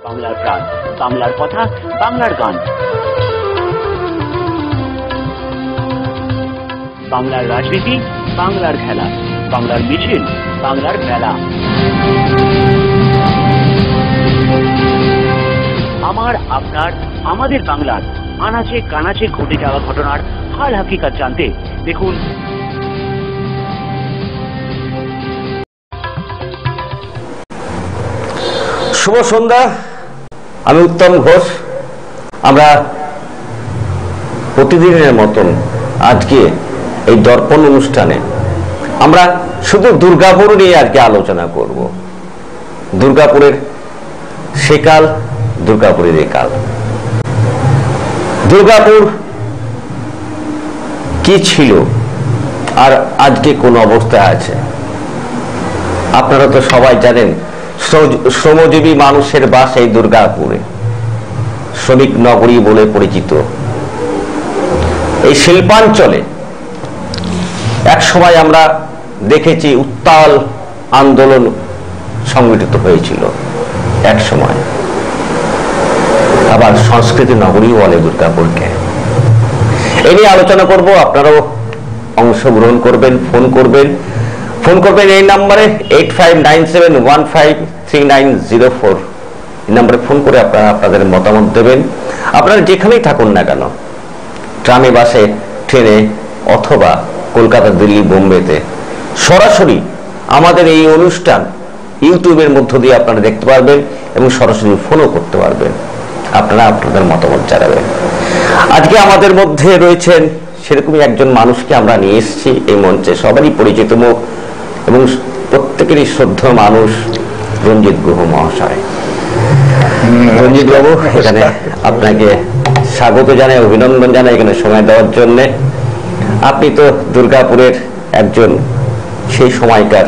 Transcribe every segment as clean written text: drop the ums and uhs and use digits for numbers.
বাংলার প্রাণ, বাংলার কথা, বাংলার গান, বাংলার রাজনীতি, বাংলার খেলা, বাংলার মিছিল, বাংলার মেলা। আমার, আপনার, আমাদের বাংলার আনাচে কানাচে ঘটে যাওয়া ঘটনার হাল হাকিকত জানতে দেখুন শুভ সন্ধ্যা। আমি উত্তম ঘোষ। আমরা প্রতিদিনের মতন আজকে এই দর্পণ অনুষ্ঠানে আমরা শুধু দুর্গাপুর নিয়ে আজকে আলোচনা করব। দুর্গাপুরের সেকাল, দুর্গাপুরের একাল। দুর্গাপুর কি ছিল আর আজকে কোন অবস্থায় আছে আপনারা তো সবাই জানেন। শ্রমজীবী মানুষের বাস এই দুর্গাপুরে, শ্রমিক নগরী বলে পরিচিত এই শিল্পাঞ্চলে এক সময় আমরা দেখেছি উত্তাল আন্দোলন সংগঠিত হয়েছিল। এক সময় আবার সংস্কৃতি নগরী বলে দুর্গাপুরকে। এ নিয়ে আলোচনা করব। আপনারাও অংশগ্রহণ করবেন, ফোন করবেন এই নাম্বারে 8597153904 এই নাম্বারে ফোন করে আপনারা আপনাদের মতামত দেবেন। আপনারা যেখানেই থাকুন না কেন, ট্রামে, বাসে, ট্রেনে অথবা কলকাতা, দিল্লি, বোম্বেতে, সরাসরি আমাদের এই অনুষ্ঠান ইউটিউবের মধ্য দিয়ে আপনারা দেখতে পারবেন এবং সরাসরি ফোনও করতে পারবেন। আপনারা আপনাদের মতামত জানাবেন। আজকে আমাদের মধ্যে রয়েছেন সেরকমই একজন মানুষকে আমরা নিয়ে এসেছি এই মঞ্চে, সবারই পরিচিত মুখ এবং প্রত্যেকেরই শ্রদ্ধেয় মানুষ, রঞ্জিত গুহ মহাশয়। রঞ্জিত বাবু, এখানে আপনাকে স্বাগত জানাই, অভিনন্দন জানাই এখানে সময় দেওয়ার জন্য। আপনি তো দুর্গাপুরের একজন সেই সময়কার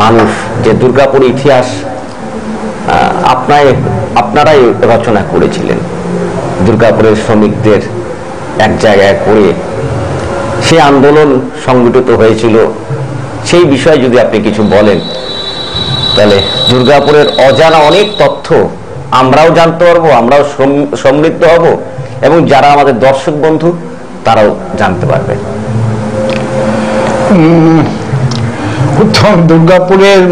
মানুষ, যে দুর্গাপুর ইতিহাস আপনারাই রচনা করেছিলেন। দুর্গাপুরের শ্রমিকদের এক জায়গায় করে সেই আন্দোলন সংগঠিত হয়েছিল, সেই বিষয়ে যদি আপনি কিছু বলেন তাহলে দুর্গাপুরের অজানা অনেক তথ্য আমরাও জানতে পারবো, আমরাও সমৃদ্ধ হব এবং যারা আমাদের দর্শক বন্ধু তারাও জানতে পারবে। উত্তম, দুর্গাপুরের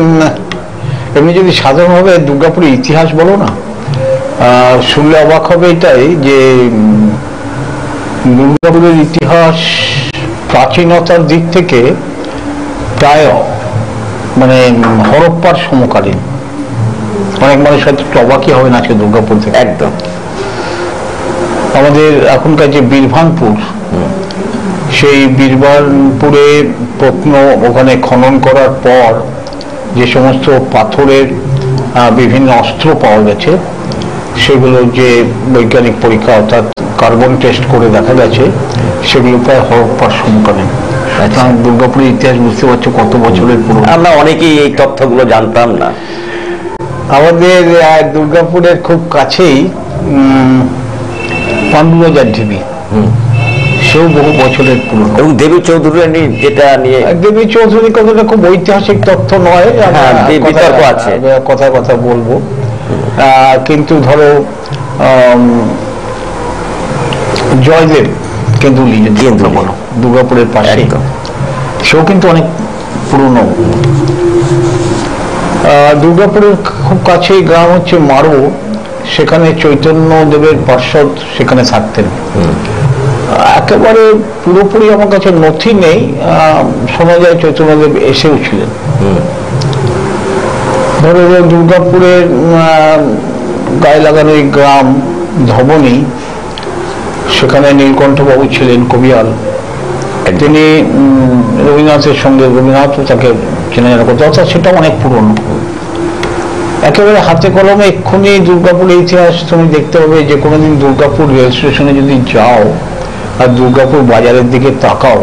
এমনি যদি সাধারণভাবে দুর্গাপুরের ইতিহাস বলো না, শুনলে অবাক হবে এটাই যে দুর্গাপুরের ইতিহাস প্রাচীনতার দিক থেকে প্রায় মানে হরপ্পার সমকালীন। অনেক মানুষ হয়তো অবাকই হবে না আজকে দুর্গাপুর থেকে। একদম আমাদের এখনকার যে বীরভানপুর, সেই বীরভানপুরে প্রত্ন ওখানে খনন করার পর যে সমস্ত পাথরের বিভিন্ন অস্ত্র পাওয়া গেছে, সেগুলো যে বৈজ্ঞানিক পরীক্ষা অর্থাৎ কার্বন টেস্ট করে দেখা গেছে সেগুলো প্রায় হরপ্পার সমকালীন। দুর্গাপুরের ইতিহাস বুঝতে পারছো কত বছরের পুরনো। আমরা অনেকেই এই তথ্যগুলো জানতাম না। আমাদের দুর্গাপুরের খুব কাছেই পান্ডুবাজার ঢিবি, সেও বহু বছরের পুরনো। এবং দেবী চৌধুরী যেটা নিয়ে, দেবী চৌধুরীর কথাটা খুব ঐতিহাসিক তথ্য নয়, বিতর্ক আছে, কথা বলবো। কিন্তু ধরো জয়দেব কেন্দুলি দুর্গাপুরের পাশে, সেও কিন্তু অনেক পুরনো। দুর্গাপুরের খুব কাছেই গ্রাম হচ্ছে মারো, সেখানে চৈতন্য দেবের পার্ষদ সেখানে থাকতেন। একেবারে পুরোপুরি আমার কাছে নথি নেই, শোনা যায় চৈতন্যদেব এসেও ছিলেন। ধরো দুর্গাপুরের গায়ে লাগানো এই গ্রাম ধবনী, সেখানে নীলকণ্ঠবাবু ছিলেন কবিয়াল। তিনি রবীন্দ্রনাথের সঙ্গে, রবীন্দ্রনাথ তাকে চেনা জানা করতে, অর্থাৎ সেটা অনেক পুরনো। একেবারে হাতে কলমে এক্ষুনি দুর্গাপুরের ইতিহাস তুমি দেখতে পাবে। যে কোনোদিন দুর্গাপুর রেল স্টেশনে যদি যাও আর দুর্গাপুর বাজারের দিকে তাকাও,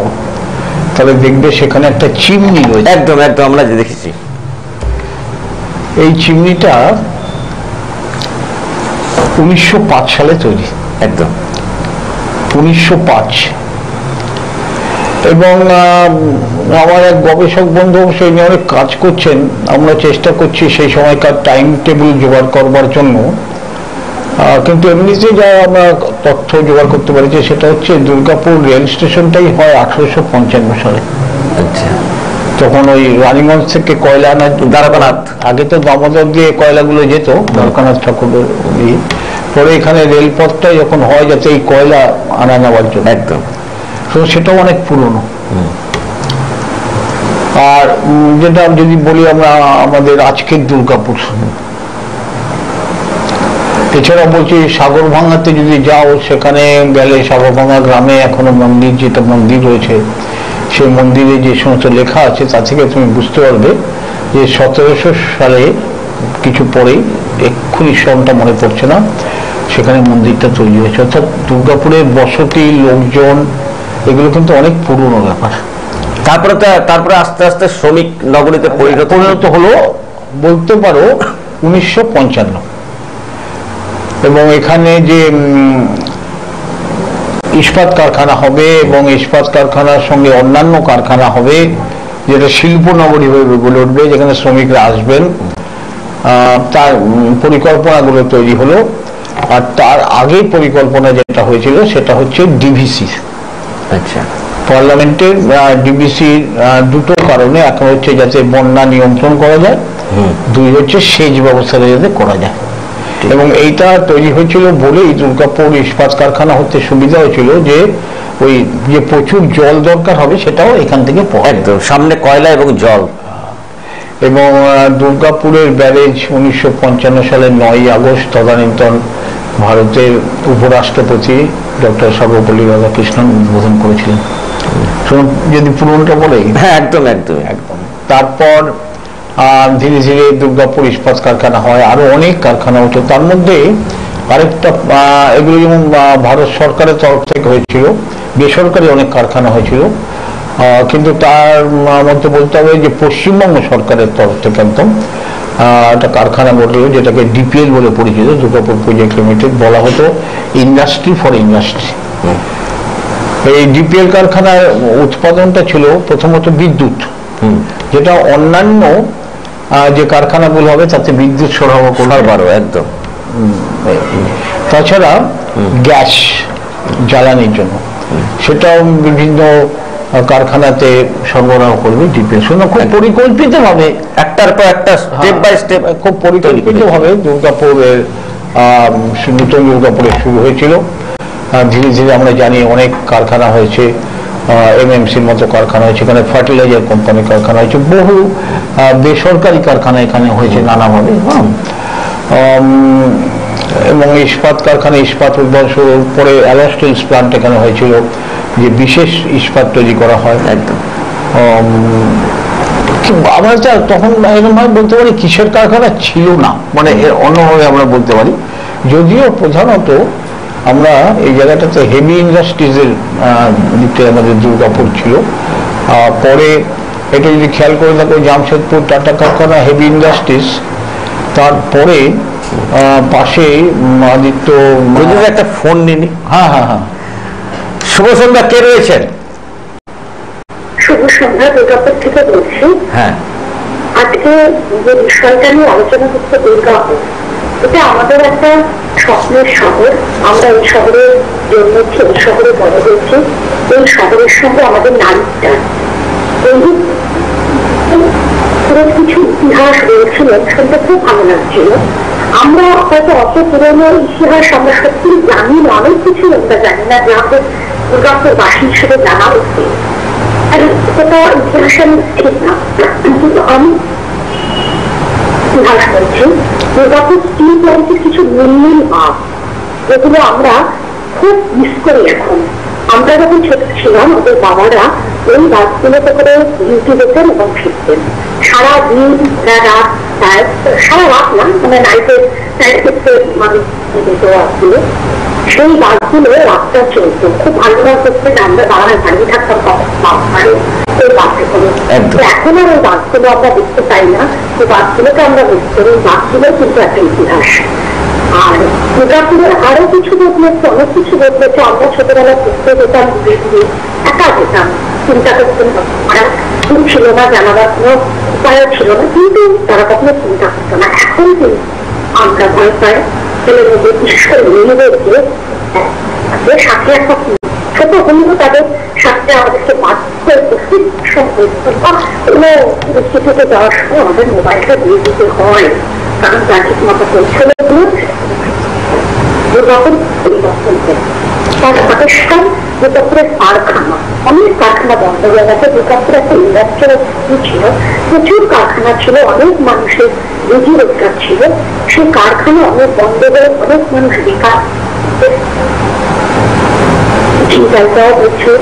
তাহলে দেখবে সেখানে একটা চিমনি রয়েছে। একদম একদম আমরা যে দেখেছি। এই চিমনিটা 1905 সালে তৈরি। একদম 1905। এবং আমার এক গবেষক বন্ধু সেই নিয়ে অনেক কাজ করছেন। আমরা চেষ্টা করছি সেই সময়কার টাইম টেবিল জোগাড় করবার জন্য কিন্তু এমনিতে যা আমরা তথ্য জোগাড় করতে পারি সেটা হচ্ছে দুর্গাপুর রেল স্টেশনটাই হয় 1855 সালে। আচ্ছা, তখন ওই রানীগঞ্জ থেকে কয়লা আনা দ্বারকানাথ, আগে তো দামোদর দিয়ে কয়লাগুলো যেত দ্বারকানাথ ঠাকুরের দিয়ে, পরে এখানে রেলপথটা যখন হয় যাতে এই কয়লা আনা নেওয়ার জন্য, একদম। তো সেটাও অনেক পুরনো। আর যেটা যদি বলি আমরা আমাদের আজকের দুর্গাপুর, এছাড়া বলছি সাগরভাঙাতে যদি যাও, সেখানে গেলে সাগরভাঙা গ্রামে এখনো মন্দির, যেটা মন্দির রয়েছে, সেই মন্দিরে যে সমস্ত লেখা আছে তা থেকে তুমি বুঝতে পারবে যে 1700 সালে কিছু পরেই, এক্ষুনি সনটা মনে পড়ছে না, সেখানে মন্দিরটা তৈরি হয়েছে। অর্থাৎ দুর্গাপুরের বসতি, লোকজন, এগুলো কিন্তু অনেক পুরনো ব্যাপার। তারপরে আস্তে আস্তে শ্রমিক নগরীতে পরিণত হলো বলতে পারো 1955। এবং এখানে যে ইস্পাত কারখানা হবে এবং ইস্পাত কারখানার সঙ্গে অন্যান্য কারখানা হবে, যেটা শিল্প নগরী হয়ে গড়ে উঠবে, যেখানে শ্রমিকরা আসবেন, তার পরিকল্পনাগুলো তৈরি হলো। আর তার আগে পরিকল্পনা যেটা হয়েছিল সেটা হচ্ছে ডিভিসি। আচ্ছা, পার্লামেন্টের ডিভিসির দুটো কারণে, এক হচ্ছে যাতে বন্যা নিয়ন্ত্রণ করা যায়, দুই হচ্ছে সেচ ব্যবস্থাটা যাতে করা যায়। এবং এইটা তৈরি হয়েছিল বলেই দুর্গাপুর ইস্পাত কারখানা হতে সুবিধা হয়েছিল যে ওই যে প্রচুর জল দরকার হবে সেটাও এখান থেকে একদম সামনে কয়লা এবং জল। এবং দুর্গাপুরের ব্যারেজ 1955 সালের 9ই আগস্ট তদানীন্তন ভারতের উপরাষ্ট্রপতি ডক্টর সর্বপল্লী রাধাকৃষ্ণন উদ্বোধন করেছিলেন। যদি পুরোটা বলে, হ্যাঁ একদম একদম একদম। তারপর ধীরে ধীরে দুর্গাপুর ইস্পাত কারখানা হয়, আরো অনেক কারখানা হতো। তার মধ্যে আরেকটা, এগুলো যেমন ভারত সরকারের তরফ থেকে হয়েছিল, বেসরকারি অনেক কারখানা হয়েছিল, কিন্তু তার মধ্যে বলতে হবে যে পশ্চিমবঙ্গ সরকারের তরফ থেকে একদম একটা কারখানা গড়ল, যেটাকে ডিপিএল বলে পরিচিত, দুর্গাপুর প্রজেক্ট লিমিটেড বলা হতো, ইন্ডাস্ট্রি ফর ইন্ডাস্ট্রি। এই ডিপিএল কারখানার উৎপাদনটা ছিল প্রথমত বিদ্যুৎ, যেটা অন্যান্য যে কারখানাগুলো হবে তাতে বিদ্যুৎ সরবরাহ একদম। তাছাড়া গ্যাস জ্বালানির জন্য সেটাও বিভিন্ন কারখানাতে সরবরাহ করবে ডিপিএল। শুনে খুব পরিকল্পিত ভাবে, একটার পর একটা স্টেপ বাই স্টেপ খুব পরিকল্পিত ভাবে দুর্গাপুরের নতুন দুর্গাপুরে শুরু হয়েছিল। ধীরে ধীরে আমরা জানি অনেক কারখানা হয়েছে, এমএমসির মতো কারখানা হয়েছে, এখানে ফার্টিলাইজার কোম্পানির কারখানা হয়েছে, বহু বেসরকারি কারখানা এখানে হয়েছে নানাভাবে। এবং ইস্পাত কারখানা, ইস্পাত উদ্ভাবন পরে অ্যালয় স্টিলস প্লান্ট এখানে হয়েছিল, যে বিশেষ ইস্পাত তৈরি করা হয় একদম। আমরা তখন এরকম ভাবে বলতে পারি কিসের কারখানা ছিল না, মানে অন্যভাবে আমরা বলতে পারি, যদিও প্রধানত আমরা এই জায়গাটাতে হেভি ইন্ডাস্ট্রিজের দিকটা আমাদের দুর্গাপুর ছিল। পরে এটা যদি খেয়াল করে থাকো, জামশেদপুর টাটা কারখানা হেভি ইন্ডাস্ট্রিজ, তারপরে পাশে আদিত্য একটা ফোন নিনি। হ্যাঁ হ্যাঁ হ্যাঁ, শুভ সন্ধ্যা, কে রয়েছেন? শুভ সন্ধ্যা, দুর্গাপুর থেকে বলছি। হ্যাঁ, আজকে যে বিষয়টা নিয়ে আলোচনা করতে দুর্গাপুর, এটা আমাদের একটা স্বপ্নের শহর। আমরা এই শহরে জন্মেছি, এই শহরে বড় হয়েছি, এই শহরের সঙ্গে আমাদের নারীটা কিছু ইতিহাস রয়েছিলেন, শুনতে খুব ভালো লাগছিল। আমরা হয়তো অত পুরোনো ইতিহাস আমরা সত্যি জানি না, অনেক কিছু আমরা জানি না, যা দুর্গাপুর বাসী হিসেবে জানা উচিত। আর সেটা ইতিহাস আমি ঠিক না, কিন্তু আমি ইতিহাস বলছি দুর্গাপুর স্টিল প্ল্যান্টের কিছু মূল্যের ভাব, যেগুলো আমরা খুব মিস করি এখন। আমরা যখন ছোট ছিলাম, ওদের বাবারা ওই গাছগুলোতে করে ডিউটি যেতেন এবং ফিরতেন সারা দিন, রাত, সারা রাত না, মানে নাইটের মানুষ গাছগুলো, সেই গাছগুলো রাতটা চলতো খুব ভালো করতে। আমরা বাবারা দাঁড়িয়ে থাকতাম ওই গাছে করে। এখন আর ওই গাছগুলো আমরা দেখতে পাই না, ওই গাছগুলোকে আমরা মিস করি। ওই গাছগুলো কিন্তু একটা ইতিহাস। আর দুর্গাপুরের আরো কিছু বদলেছে, অনেক কিছু বদলেছে। আমরা ছোটবেলা পড়তে যেতাম, ঘুরে ঘুরে একা যেতাম, চিন্তা করতেন, ছিল না, জানাবার কোনো উপায় ছিল না, কিন্তু তারা কখনো চিন্তা করতো না। এখন কিন্তু আমরা ভয় পাই অঞ্চলের মধ্যে বিশেষ করে মেয়েদেরকে সাথে একটা ছোট হলেও তাদের সাথে আমাদেরকে বাধ্য ইনস্টিটিউটে যাওয়ার সময় আমাদের মোবাইলটা দিয়ে দিতে হয়, কারণ তার ঠিক মতো পৌঁছলে দুর্গাপুর পরিবর্তন করে। তার সাথে সাথে দুর্গাপুরের কারখানা, অনেক কারখানা বন্ধ হয়ে গেছে। দুর্গাপুর একটা ইন্ডাস্ট্রিয়াল ছিল, প্রচুর কারখানা ছিল, অনেক মানুষের রুজি রোজগার ছিল। সেই কারখানা অনেক বন্ধ হয়ে অনেক মানুষ বেকার চিন্তাটাও হচ্ছে।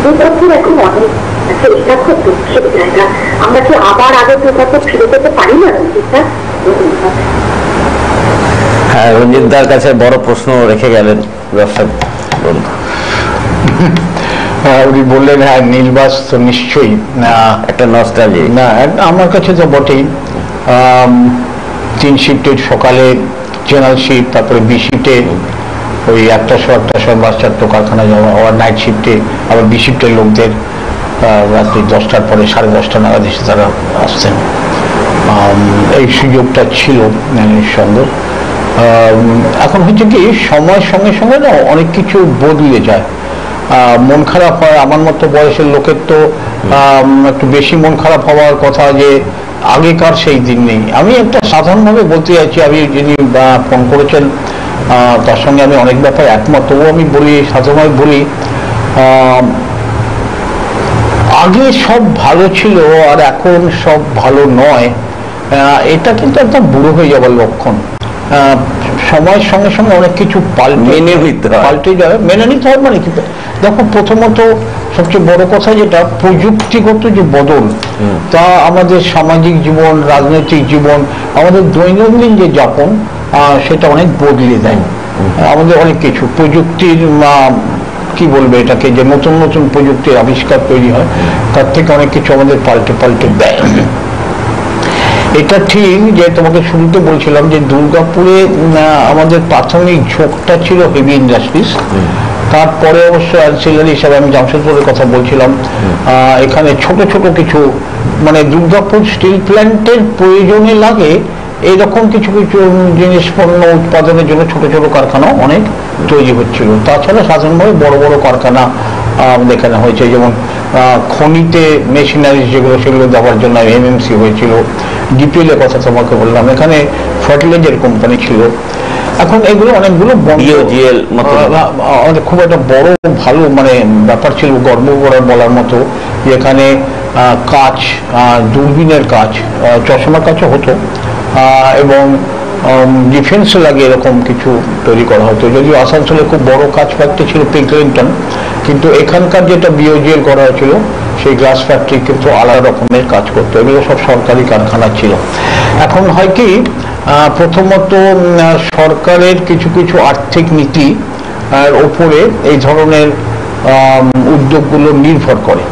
দুর্গাপুর এখন অনেক, এটা খুব দুঃখের জায়গা। আমরা কি আবার আগে দুর্গাপুর ফিরে যেতে পারি না? রঞ্জিতটা, হ্যাঁ, রঞ্জিতদার কাছে বড় প্রশ্ন রেখে গেলেন ব্যবসা বন্ধু। উনি বললেন হ্যাঁ নীলবাস তো নিশ্চয়ই একটা নস্টালজি। না, আমার কাছে তো বটেই। 3 শিফটের সকালে জেনারেল শিফট, তারপরে বি শিফটে ওই 1টা বাস চারটো কারখানা যাওয়া, আবার নাইট শিফটে আবার বি শিফটের লোকদের রাত্রি 10টার পরে 10:30 নাগাদ এসে তারা আসতেন। এই সুযোগটা ছিল নিঃসন্দেহ। এখন হচ্ছে কি, সময়ের সঙ্গে সঙ্গে না অনেক কিছু বদলে যায়। মন খারাপ হয়, আমার মতো বয়সের লোকের তো একটু বেশি মন খারাপ হওয়ার কথা যে আগেকার সেই দিন নেই। আমি একটা সাধারণভাবে বলতে চাইছি, আমি যিনি ফোন করেছেন তার সঙ্গে আমি অনেক ব্যাপারে একমত, তবুও আমি বলি, সাধারণভাবে বলি, আগে সব ভালো ছিল আর এখন সব ভালো নয়, এটা কিন্তু একদম বুড়ো হয়ে যাবার লক্ষণ। সময়ের সঙ্গে সঙ্গে অনেক কিছু পাল্টে যাবে, মেনে নিতে হবে। মানে কি, দেখো, প্রথমত সবচেয়ে বড় কথা যেটা প্রযুক্তিগত যে বদল, তা আমাদের সামাজিক জীবন, রাজনৈতিক জীবন, আমাদের দৈনন্দিন যে যাপন, সেটা অনেক বদলে দেয়। আমাদের অনেক কিছু প্রযুক্তির কি বলবে এটাকে, যে নতুন নতুন প্রযুক্তির আবিষ্কার তৈরি হয়, তার থেকে অনেক কিছু আমাদের পাল্টে দেয়। এটা ঠিক যে তোমাকে শুরুতে বলছিলাম যে দুর্গাপুরে আমাদের প্রাথমিক ঝোঁকটা ছিল হেভি ইন্ডাস্ট্রিজ, তারপরে অবশ্য অ্যান্সিলারি হিসাবে আমি জামশেদপুরের কথা বলছিলাম, এখানে ছোট ছোট কিছু, মানে দুর্গাপুর স্টিল প্ল্যান্টের প্রয়োজনে লাগে এইরকম কিছু কিছু জিনিস পণ্য উৎপাদনের জন্য ছোট ছোট কারখানা অনেক তৈরি হচ্ছিল। তাছাড়া সাধারণভাবে বড় বড় কারখানা দেখানো হয়েছে, যেমন খনিতে মেশিনারিজ যেগুলো, সেগুলো দেওয়ার জন্য এমএমসি হয়েছিল। ডিপিএল এর কথা তোমাকে বললাম, এখানে ফার্টিলাইজার কোম্পানি ছিল। এখন এগুলো অনেকগুলো খুব একটা বড় ভালো মানে ব্যাপার ছিল, গর্ব করার বলার মতো। যেখানে কাচ, দূরবীনের কাচ, চশমার কাচও হতো, এবং ডিফেন্স লাগে এরকম কিছু তৈরি করা হতো। যদিও আসানসোলে খুব বড় কাচ ফ্যাক্টরি ছিল পিকলিংটন, কিন্তু এখানকার যেটা বিওজিএল করা হয়েছিল সেই গ্লাস ফ্যাক্টরি কিন্তু আলাদা রকমের কাজ করতো। এগুলো সব সরকারি কারখানা ছিল। এখন হয় কি, প্রথমত সরকারের কিছু কিছু আর্থিক নীতি ওপরে এই ধরনের উদ্যোগগুলো নির্ভর করে।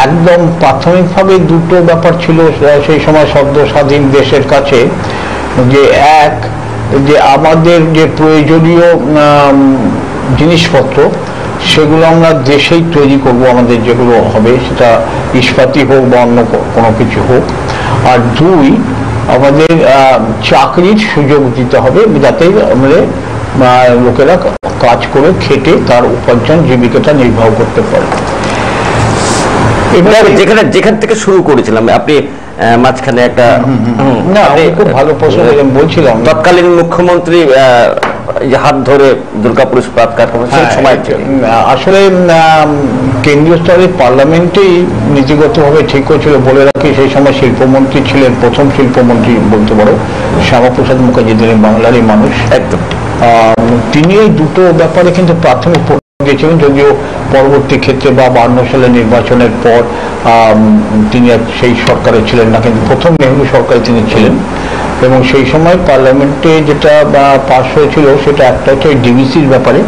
একদম প্রাথমিকভাবে দুটো ব্যাপার ছিল সেই সময় সদ্য স্বাধীন দেশের কাছে, যে এক, যে আমাদের যে প্রয়োজনীয় জিনিসপত্র সেগুলো আমরা দেশেই তৈরি করব, আমাদের যেগুলো হবে সেটা ইস্পাতি হোক বা অন্য কোনো কিছু হোক। আর দুই, আমাদের চাকরির সুযোগ দিতে হবে, যাতে আমাদের লোকেরা কাজ করে খেটে তার উপার্জন জীবিকাটা নির্বাহ করতে পারে। যেখান থেকে শুরু করেছিলাম, আপনি মাঝখানে একটা খুব ভালো প্রশ্ন বলছিলাম, তৎকালীন মুখ্যমন্ত্রী হাত ধরে দুর্গাপুর ইস্পাত কারখানা সময় আসলে কেন্দ্রীয় স্তরে পার্লামেন্টেই নীতিগতভাবে ঠিক হয়েছিল। বলে রাখি, সেই সময় শিল্পমন্ত্রী ছিলেন, প্রথম শিল্পমন্ত্রী বলতে পারো, শ্যামাপ্রসাদ মুখার্জি, দিলেন বাংলারই মানুষ একদম। তিনি এই দুটো ব্যাপারে কিন্তু প্রাথমিক দিয়েছিলেন, যদিও পরবর্তী ক্ষেত্রে বা 52 সালের নির্বাচনের পর তিনি সেই সরকারে ছিলেন না, কিন্তু প্রথম নেহরু সরকারে তিনি ছিলেন। এবং সেই সময় পার্লামেন্টে যেটা পাস হয়েছিল সেটা একটা হচ্ছে ডিভিসির ব্যাপারে,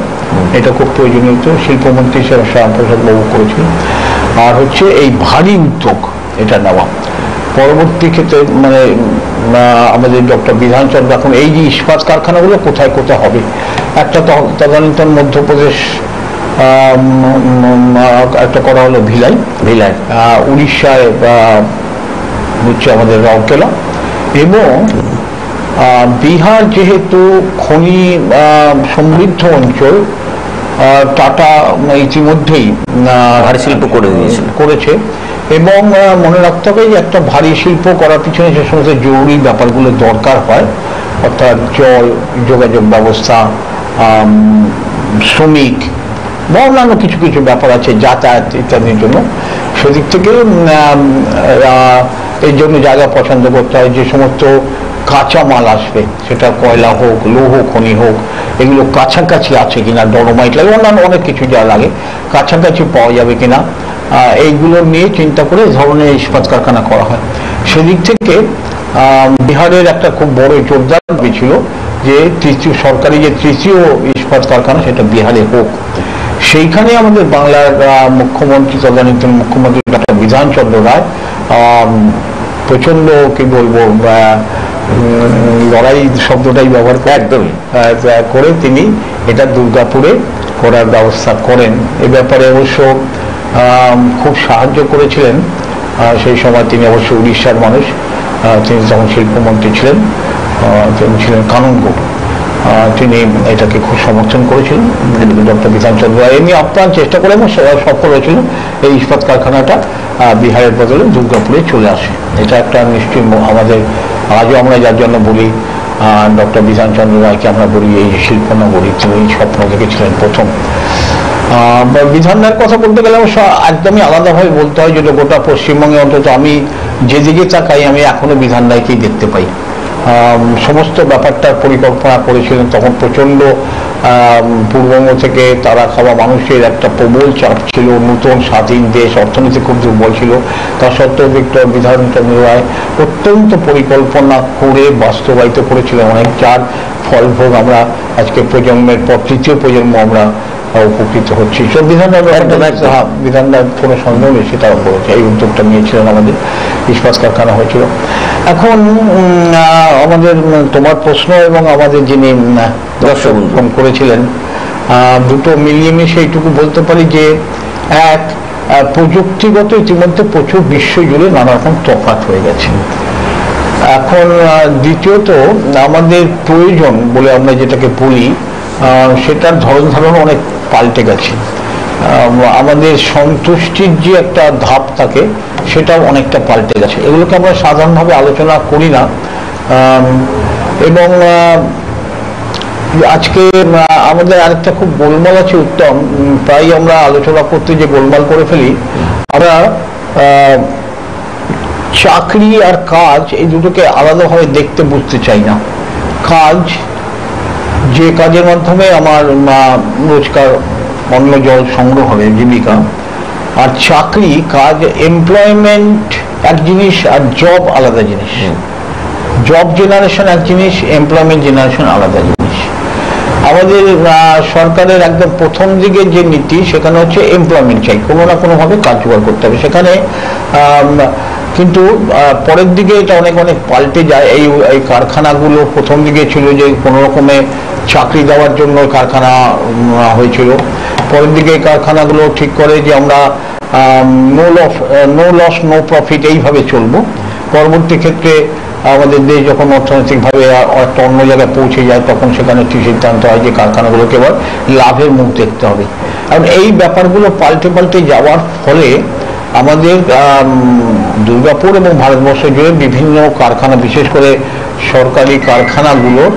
এটা খুব প্রয়োজনীয়, শিল্পমন্ত্রী হিসেবে শ্যামাপ্রসাদ বাবু করেছিলেন। আর হচ্ছে এই ভারী উদ্যোগ এটা নেওয়া। পরবর্তী ক্ষেত্রে মানে আমাদের ডক্টর বিধানচন্দ্র এখন এই যে ইস্পাত কারখানাগুলো কোথায় কোথায় হবে, একটা তদানীন্তন মধ্যপ্রদেশ একটা করা হলো ভিলাই, উড়িষ্যায় হচ্ছে আমাদের রাউরকেলা, এবং বিহার যেহেতু খনি সমৃদ্ধ অঞ্চল, টাটা ইতিমধ্যেই ভারী শিল্প করেছে এবং মনে রাখতে হবে যে একটা ভারী শিল্প করার পিছনে যে সমস্ত জরুরি ব্যাপারগুলো দরকার হয়, অর্থাৎ জল, যোগাযোগ ব্যবস্থা, শ্রমিক বা অন্যান্য কিছু কিছু ব্যাপার আছে, যাতায়াত ইত্যাদির জন্য, সেদিক থেকে এর জন্য জায়গা পছন্দ করতে হয়। যে সমস্ত কাঁচা মাল আসবে, সেটা কয়লা হোক, লৌহ খনি হোক, এগুলো কাছাকাছি আছে কিনা, ডলোমাইট লাগে, অন্যান্য অনেক কিছু যা লাগে কাছাকাছি পাওয়া যাবে কিনা, এইগুলো নিয়ে চিন্তা করে এই ধরনের ইস্পাত কারখানা করা হয়। সেদিক থেকে বিহারের একটা খুব বড় জোরদার দাবি ছিল যে সরকারি যে তৃতীয় ইস্পাত কারখানা সেটা বিহারে হোক। সেইখানে আমাদের বাংলার মুখ্যমন্ত্রী, তদানীন্তন মুখ্যমন্ত্রী ডক্টর বিধানচন্দ্র রায় প্রচন্ড কি বলবো লড়াই শব্দটাই ব্যবহার করে একদমই করে তিনি এটা দুর্গাপুরে করার ব্যবস্থা করেন। এ ব্যাপারে অবশ্য খুব সাহায্য করেছিলেন সেই সময় তিনি, অবশ্য উড়িষ্যার মানুষ, তিনি যখন শিল্পমন্ত্রী ছিলেন, তিনি ছিলেন কানুনগো, তিনি এটাকে খুব সমর্থন করেছিলেন ডক্টর বিধানচন্দ্র রায়। এমনি আপ্রাণ চেষ্টা করে এবং সফল হয়েছিল এই ইস্পাত কারখানাটা বিহারের বদলে দুর্গাপুরে চলে আসে। এটা একটা নিশ্চয়ই আমাদের আজও আমরা যার জন্য বলি ডক্টর বিধানচন্দ্র রায়কে আমরা বলি এই শিল্প নগরী, তিনি স্বপ্ন দেখেছিলেন প্রথম। বিধান রায়ের কথা বলতে গেলে একদমই আলাদাভাবে বলতে হয়, যেটা গোটা পশ্চিমবঙ্গে অন্তত আমি যেদিকে তাকাই আমি এখনো বিধান রায়কেই দেখতে পাই। সমস্ত ব্যাপারটার পরিকল্পনা করেছিলেন। তখন প্রচণ্ড পূর্ববঙ্গ থেকে তারা খাওয়া মানুষের একটা প্রবল চাপ ছিল, নতুন স্বাধীন দেশ, অর্থনীতি খুব দুর্বল ছিল। তা সত্ত্বেও বিধানচন্দ্র রায় অত্যন্ত পরিকল্পনা করে বাস্তবায়িত করেছিলেন অনেক, যার ফলভোগ আমরা আজকে প্রজন্মের পর তৃতীয় প্রজন্ম আমরা উপকৃত হচ্ছি। বিধানরা কোনো সন্দেহ নেই সেটাও করেছে, এই উদ্যোগটা নিয়েছিলেন, আমাদের ইস্পাত কারখানা হয়েছিল। এখন আমাদের তোমার প্রশ্ন এবং আমাদের যিনি দর্শক ফোন করেছিলেন, দুটো মিলিয়ে মিশে এইটুকু বলতে পারি যে এক, প্রযুক্তিগত ইতিমধ্যে প্রচুর বিশ্বজুড়ে নানা রকম তফাৎ হয়ে গেছে। এখন দ্বিতীয়ত আমাদের প্রয়োজন বলে আমরা যেটাকে বলি সেটার ধরন ধারণা অনেক পাল্টে গেছে। আমাদের সন্তুষ্টির যে একটা ধাপ থাকে সেটাও অনেকটা পাল্টে গেছে। এগুলোকে আমরা সাধারণভাবে আলোচনা করি না। এবং আজকে আমাদের আরেকটা খুব গোলমাল আছে উত্তম, প্রায় আমরা আলোচনা করতে যে গোলমাল করে ফেলি, আমরা চাকরি আর কাজ এই দুটোকে আলাদাভাবে দেখতে বুঝতে চাই না। কাজ, যে কাজের মাধ্যমে আমার রোজকার অন্ন জল সংগ্রহ হবে, জীবিকা, আর চাকরি কাজ, এমপ্লয়মেন্ট এক জিনিস আর জব আলাদা জিনিস। জব জেনারেশন এক জিনিস, এমপ্লয়মেন্ট জেনারেশন আলাদা জিনিস। আমাদের সরকারের একদম প্রথম দিকে যে নীতি সেখানে হচ্ছে এমপ্লয়মেন্ট চাই, কোনো না কোনোভাবে কাজ জোগাড় করতে হবে সেখানে। কিন্তু পরের দিকে এটা অনেক অনেক পাল্টে যায়। এই কারখানাগুলো প্রথম দিকে ছিল যে কোনো রকমে চাকরি দেওয়ার জন্য কারখানা হয়েছিল। পরের দিকে এই কারখানাগুলো ঠিক করে যে আমরা নো লস নো প্রফিট এইভাবে চলবো। পরবর্তী ক্ষেত্রে আমাদের দেশ যখন অর্থনৈতিকভাবে একটা অন্য জায়গায় পৌঁছে যায় তখন সেখানে একটি সিদ্ধান্ত হয় যে কারখানাগুলোকে এবার লাভের মুখ দেখতে হবে। কারণ এই ব্যাপারগুলো পাল্টে পাল্টে যাওয়ার ফলে আমাদের দুর্গাপুর এবং ভারতবর্ষ জুড়ে বিভিন্ন কারখানা, বিশেষ করে সরকারি কারখানাগুলোর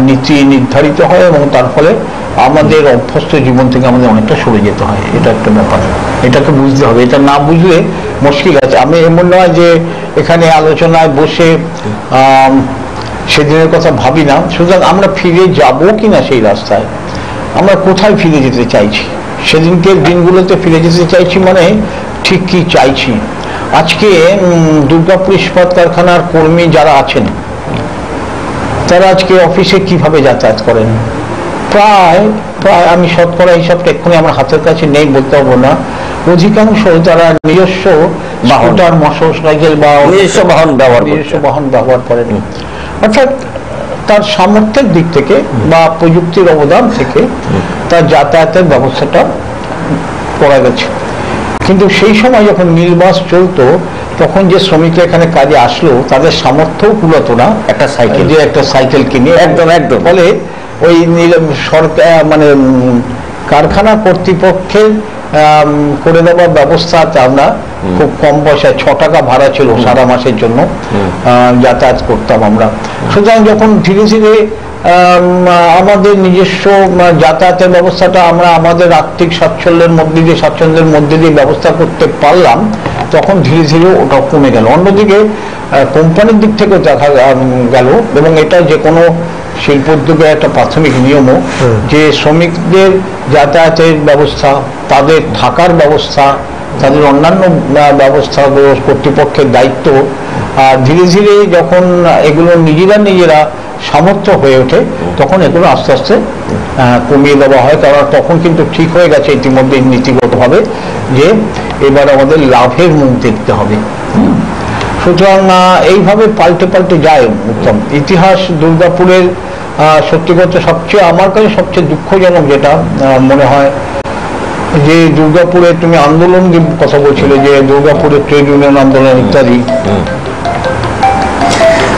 নীতি নির্ধারিত হয় এবং তার ফলে আমাদের অভ্যস্ত জীবন থেকে আমাদের অনেকটা সরে যেতে হয়। এটা একটা ব্যাপার, এটাকে বুঝতে হবে। এটা না বুঝলে মুশকিল আছে। আমি এমন নয় যে এখানে আলোচনায় বসে সেদিনের কথা ভাবি না, সুতরাং আমরা ফিরে যাব কিনা সেই রাস্তায়, আমরা কোথায় ফিরে যেতে চাইছি, সেদিনকে দিনগুলোতে ফিরে যেতে চাইছি মানে ঠিক কি চাইছি। আজকে দুর্গাপুর ইস্পাত কারখানার কর্মী যারা আছেন তারা আজকে অফিসে কিভাবে যাতায়াত করেন, প্রায় আমি শতকরা হিসাবটা এক্ষুনি আমার হাতের কাছে নেই বলতে পারবো না, অধিকাংশ তারা নিজস্ব স্কুটার, মোটরসাইকেল বা নিজস্ব বাহন ব্যবহার করেন। অর্থাৎ তার সামর্থ্যের দিক থেকে বা প্রযুক্তির অবদান থেকে তার যাতায়াতের ব্যবস্থাটা করা গেছে। কিন্তু সেই সময় যখন নীলবাস চলতো তখন যে শ্রমিকরা এখানে কাজে আসলো তাদের সামর্থ্যও কুলাতো না একটা সাইকেল, যে একটা সাইকেল কিনে। একদম একদম। ফলে ওই সরকার মানে কারখানা কর্তৃপক্ষের করে দেওয়ার ব্যবস্থাতে আমরা খুব কম পয়সায় 6 টাকা ভাড়া ছিল সারা মাসের জন্য যাতায়াত করতাম আমরা। সুতরাং যখন ধীরে ধীরে আমাদের নিজস্ব যাতায়াতের ব্যবস্থাটা আমরা আমাদের আর্থিক স্বাচ্ছন্দ্যের মধ্যে দিয়ে ব্যবস্থা করতে পারলাম, তখন ধীরে ধীরে ওটা কমে গেল। অন্যদিকে কোম্পানির দিক থেকেও দেখা গেল, এবং এটা যে কোনো শিল্পোদ্যোগের একটা প্রাথমিক নিয়মও, যে শ্রমিকদের যাতায়াতের ব্যবস্থা, তাদের থাকার ব্যবস্থা, তাদের অন্যান্য ব্যবস্থাগুলো কর্তৃপক্ষের দায়িত্ব। আর ধীরে ধীরে যখন এগুলো নিজেরা সামর্থ্য হয়ে ওঠে তখন এগুলো আস্তে আস্তে কমিয়ে দেওয়া হয়। কারণ তখন কিন্তু ঠিক হয়ে গেছে ইতিমধ্যে নীতিগতভাবে যে এবার আমাদের লাভের মুখ দেখতে হবে। সুতরাং এইভাবে পাল্টে যায় উত্তম ইতিহাস দুর্গাপুরের। সত্যি কথা আমার কাছে সবচেয়ে দুঃখজনক যেটা মনে হয় যে দুর্গাপুরে তুমি আন্দোলন কথা বলছিলে, যে দুর্গাপুরের ট্রেড ইউনিয়ন আন্দোলন ইত্যাদি,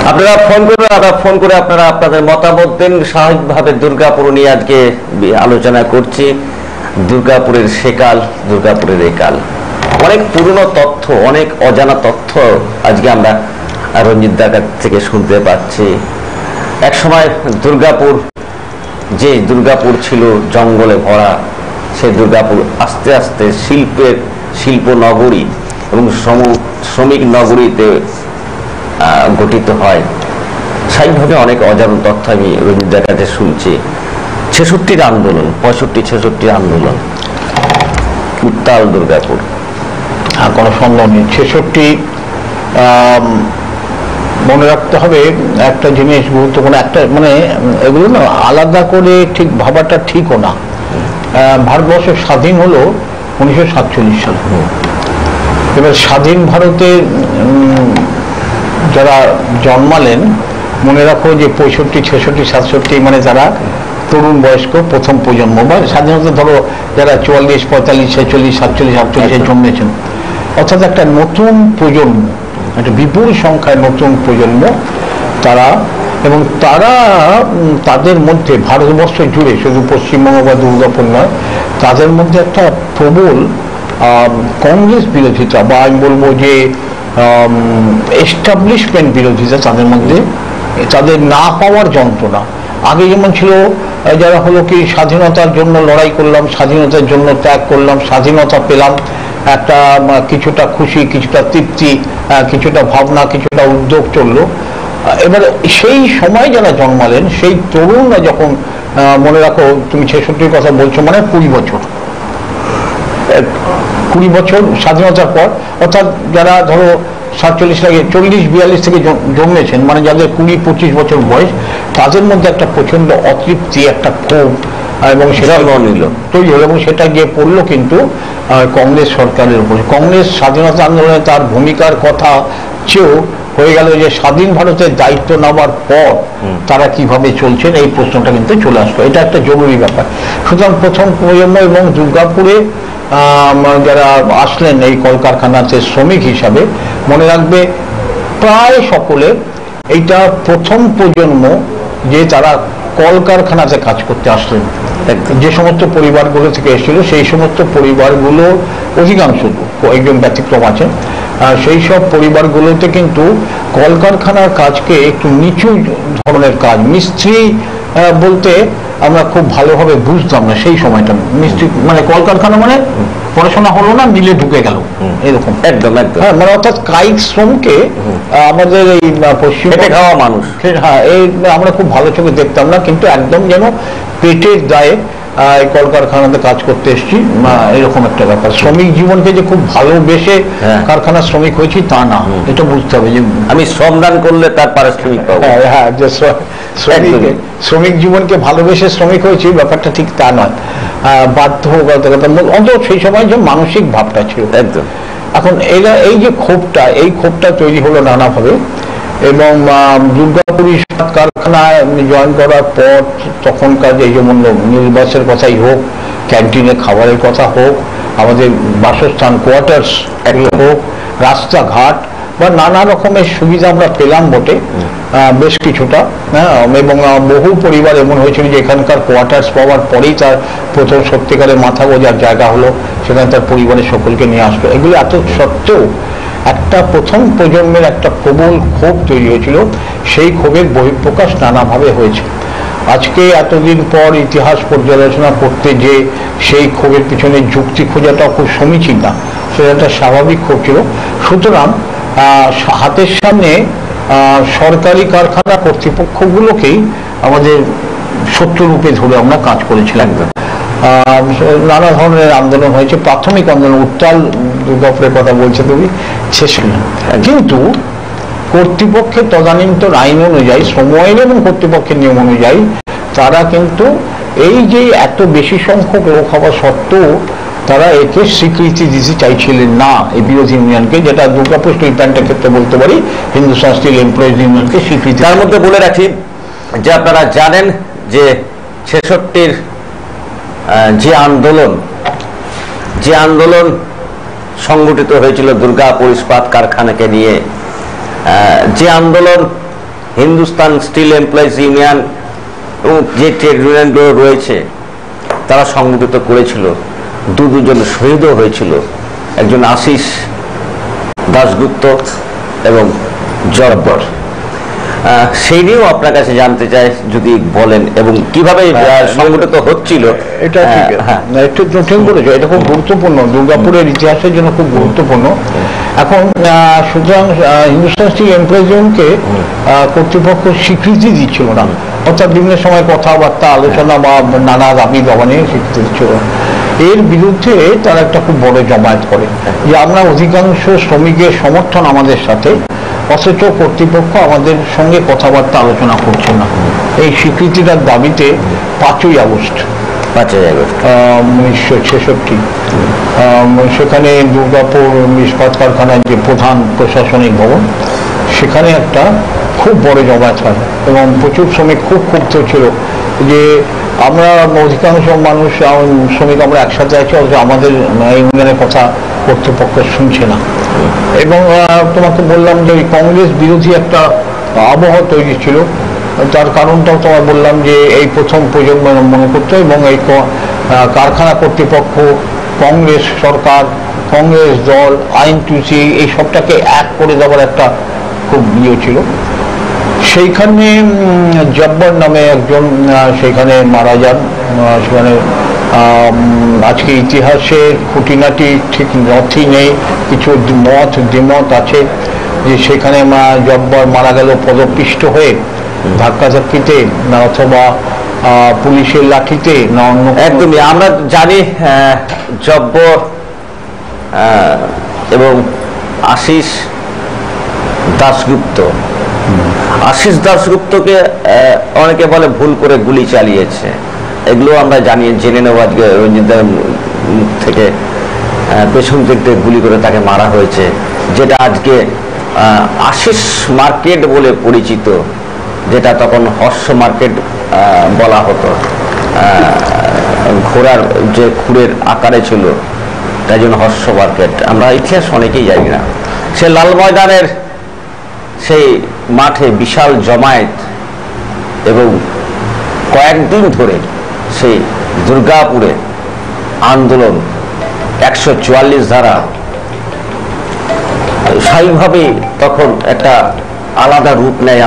আপনারা ফোন করে আপনারা আপনাদের মতামত দেন। স্বাভাবিকভাবে দুর্গাপুর নিয়ে আজকে আলোচনা করছি। দুর্গাপুরের সেকাল, দুর্গাপুরের একাল, অনেক পুরনো তথ্য, অনেক অজানা তথ্য আজকে আমরা রঞ্জিতদার কাছ থেকে শুনতে পাচ্ছি। একসময় দুর্গাপুর ছিল জঙ্গলে ভরা, সেই দুর্গাপুর আস্তে আস্তে শিল্প নগরী এবং শ্রমিক নগরীতে গঠিত হয়। স্বাভাবিকভাবে অনেক অজানা তথ্য আমি রঞ্জিতদার কাছে শুনছি। 65 আন্দোলন, 65-66 আন্দোলন, উত্তাল দুর্গাপুর। কোনো সন্দেহ নেই। 66 মনে রাখতে হবে একটা জিনিস গুরুত্বপূর্ণ, একটা মানে এগুলো না আলাদা করে ঠিক ভাবাটা ঠিকও না। ভারতবর্ষ স্বাধীন হলো 1947 সালে। এবার স্বাধীন ভারতে যারা জন্মালেন, মনে রাখো যে 65, 66, 67 মানে যারা তরুণ বয়স্ক প্রথম প্রজন্ম, বা স্বাধীনতা ধরো যারা 44, 45, 46, 47, 48 জন্মেছেন, অর্থাৎ একটা নতুন প্রজন্ম, একটা বিপুল সংখ্যায় নতুন প্রজন্ম তারা। এবং তাদের মধ্যে ভারতবর্ষ জুড়ে, শুধু পশ্চিমবঙ্গ বা দুর্গাপুর নয়, তাদের মধ্যে একটা প্রবল কংগ্রেস বিরোধিতা, বা আমি বলবো যে এস্টাবলিশমেন্ট বিরোধিতা তাদের মধ্যে, তাদের না পাওয়ার যন্ত্রণা। আগে যেমন ছিল যারা হলো কি স্বাধীনতার জন্য লড়াই করলাম, স্বাধীনতার জন্য ত্যাগ করলাম, স্বাধীনতা পেলাম, একটা কিছুটা খুশি, কিছুটা তৃপ্তি, কিছুটা ভাবনা, কিছুটা উদ্যোগ চললো। এবার সেই সময় যারা জন্মালেন সেই তরুণরা যখন, মনে রাখো তুমি 66 কথা বলছো মানে 20 বছর স্বাধীনতার পর, অর্থাৎ যারা ধরো 47 লাগে 40-42 থেকে জন্মেছেন, মানে যাদের 20-25 বছর বয়স, তাদের মধ্যে একটা প্রচন্ড অতৃপ্তি, একটা ক্ষোভ, এবং সেটা তৈরি হলো, এবং সেটা গিয়ে পড়লো কিন্তু কংগ্রেস সরকারের উপর। কংগ্রেস স্বাধীনতা আন্দোলনে তার ভূমিকার কথা চেয়েও হয়ে গেল যে স্বাধীন ভারতের দায়িত্ব নেওয়ার পর তারা কিভাবে চলছেন, এই প্রশ্নটা কিন্তু চলে আসলো। এটা একটা জরুরি ব্যাপার। সুতরাং প্রথম প্রজন্ম এবং দুর্গাপুরে যারা আসলেন এই কলকারখানাতে শ্রমিক হিসাবে, মনে রাখবে প্রায় সকলে এইটা প্রথম প্রজন্ম যে তারা কলকারখানাতে কাজ করতে আসলেন। যে সমস্ত পরিবারগুলো থেকে এসেছিল সেই সমস্ত পরিবারগুলো, অধিকাংশ, কয়েকজন ব্যতিক্রম আছেন, সেই সব পরিবারগুলোতে কিন্তু কলকারখানার কাজকে একটু নিচু ধরনের কাজ, মিস্ত্রি বলতে আমরা খুব ভালোভাবে বুঝতাম না সেই সময়টা। মিস্ত্রি মানে কলকারখানা মানে পড়াশোনা হলো না, মিলে ঢুকে গেল, এরকম একদম একদম। হ্যাঁ, মানে অর্থাৎ কায়িক শ্রমকে আমাদের এই পশ্চিম খাওয়া মানুষ, হ্যাঁ, এই আমরা খুব ভালো চোখে দেখতাম না, কিন্তু একদম যেন পেটের দায়ে এই কলকারখানাতে কাজ করতে এসেছি, এরকম একটা ব্যাপার। শ্রমিক জীবনকে যে খুব ভালোবেসে কারখানার শ্রমিক হয়েছি তা না, এটা বুঝতে হবে যে আমি শ্রমদান করলে তার পারিশ্রমিক পাবো। হ্যাঁ, যে শ্রমিক জীবনকে ভালোবেসে শ্রমিক হয়েছি ব্যাপারটা ঠিক তা নয়, বাধ্যবাধকতা অন্তত সেই সময় যে মানসিক ভাবটা ছিল একদম। এখন এই যে এই ক্ষোভটা তৈরি হলো নানাভাবে, এবং দুর্গাপুর ইস্পাত কারখানায় জয়েন করার পর তখনকার এই যেমন নির্বাচনের কথাই হোক, ক্যান্টিনে খাবারের কথা হোক, আমাদের বাসস্থান কোয়ার্টার্স হোক, রাস্তাঘাট বা নানা রকমের সুবিধা আমরা পেলাম বটে বেশ কিছুটা, এবং বহু পরিবার এমন হয়েছিল যে এখানকার কোয়ার্টার্স পাওয়ার পরেই তার প্রথম সত্যিকারের মাথা গোঁজার জায়গা হলো, সেখানে তার পরিবারের সকলকে নিয়ে আসলো। এগুলো এত সত্ত্বেও একটা প্রথম প্রজন্মের একটা প্রবল ক্ষোভ তৈরি হয়েছিল, সেই ক্ষোভের বহিঃপ্রকাশ নানাভাবে হয়েছে। আজকে এতদিন পর ইতিহাস পর্যালোচনা করতে যে সেই ক্ষোভের পিছনে যুক্তি খোঁজাটা খুব সমীচীন না, সেটা একটা স্বাভাবিক ক্ষোভ ছিল। সুতরাং হাতের সামনে সরকারি কারখানা কর্তৃপক্ষগুলোকেই আমাদের শত্রুরূপে ধরে আমরা কাজ করেছিলাম। নানা ধরনের আন্দোলন হয়েছে, প্রাথমিক আন্দোলন, উত্তাল দুর্গাপুরের কথা বলছে তুমি, শেষ না। কিন্তু কর্তৃপক্ষের তদানীন্তন আইন অনুযায়ী, শ্রম আইন এবং কর্তৃপক্ষের নিয়ম অনুযায়ী তারা কিন্তু এই যে এত বেশি সংখ্যক লোক হওয়া সত্ত্বেও তারা একে স্বীকৃতি দিতে চাইছিলেন না, এই বিরোধী ইউনিয়নকে, যেটা দুর্গাপুর স্টিল প্ল্যান্টের ক্ষেত্রে বলতে পারি হিন্দুস্তান স্টিল এমপ্লয়িজ ইউনিয়নকে স্বীকৃতি। তার মধ্যে বলে রাখি যে আপনারা জানেন যে 66-র যে আন্দোলন সংগঠিত হয়েছিল দুর্গাপুর ইস্পাত কারখানাকে নিয়ে, যে আন্দোলন হিন্দুস্তান স্টিল এমপ্লয়িজ ইউনিয়ন এবং যে ট্রেড ইউনিয়নগুলো রয়েছে তারা সংগঠিত করেছিল, দুজন শহীদও হয়েছিল, একজন আশিস দাশগুপ্ত এবং জব্বর। সেই নিয়েও আপনার কাছে জানতে চাই যদি বলেন, এবং কিভাবে সংগঠিত হচ্ছিল। এটা ঠিক, একটু ঠিক বলেছো, এটা খুব গুরুত্বপূর্ণ, দুর্গাপুরের ইতিহাসের জন্য খুব গুরুত্বপূর্ণ। এখন সুতরাং হিন্দুস্তান স্টিল এমপ্লয়িজ ইউনিয়নকে কর্তৃপক্ষ স্বীকৃতি দিচ্ছিল না, অর্থাৎ বিভিন্ন সময় কথাবার্তা আলোচনা বা নানা দাবি দাবা নিয়ে স্বীকৃতি দিচ্ছিল। এর বিরুদ্ধে তারা একটা খুব বড় জমায়েত করে যে আমরা অধিকাংশ শ্রমিকের সমর্থন আমাদের সাথে, অথচ কর্তৃপক্ষ আমাদের সঙ্গে কথাবার্তা আলোচনা করছে না। এই স্বীকৃতিটার দাবিতে 5ই আগস্ট 1966 সেখানে দুর্গাপুর ইস্পাত কারখানার যে প্রধান প্রশাসনিক ভবন, সেখানে একটা খুব বড় জমায়েত হয় এবং প্রচুর শ্রমিক খুব ক্ষুব্ধ ছিল যে আমরা অধিকাংশ মানুষ শ্রমিক আমরা একসাথে আছি, অথচ আমাদের ইউনিয়নের কথা কর্তৃপক্ষ শুনছে না। এবং তোমাকে বললাম যে ওই কংগ্রেস বিরোধী একটা আবহাওয়া তৈরি ছিল, তার কারণটাও তোমার বললাম যে এই প্রথম প্রজন্ম মনে করতো, এবং এই কারখানা কর্তৃপক্ষ, কংগ্রেস সরকার, কংগ্রেস দল, আইন টুসি, এই সবটাকে এক করে দেওয়ার একটা খুব ছিল। সেইখানে জব্বর নামে একজন সেখানে মারা যান। সেখানে আজকে ইতিহাসের খুঁটিনাটি ঠিক নথি নেই, কিছু দ্বিমত আছে যে সেখানে জব্বর মারা গেল পদপিষ্ট হয়ে, ধাক্কাধাক্কিতে না অথবা পুলিশের লাঠিতে না অন্য। একদমই আমরা জানি জব্বর এবং আশিস আশিস দাশগুপ্তকে অনেকে বলে ভুল করে গুলি চালিয়েছে, এগুলো আমরা জেনে নেব আজকে। রঞ্জিতদার মুখ থেকে পেছন দিক থেকে গুলি করে তাকে মারা হয়েছে, যেটা আজকে আশিস মার্কেট বলে পরিচিত, যেটা তখন হর্ষ মার্কেট বলা হতো। ঘোড়ার যে খুঁড়ের আকারে ছিল তাই জন্য হর্ষ মার্কেট। আমরা ইতিহাস অনেকেই জানি না। সে লাল ময়দানের সেই মাঠে বিশাল জমায়েত এবং কয়েকদিন ধরে সেই দুর্গাপুরে আন্দোলন, 144 ধারা, স্বাভাবিকভাবেই তখন একটা আলাদা রূপ নেয়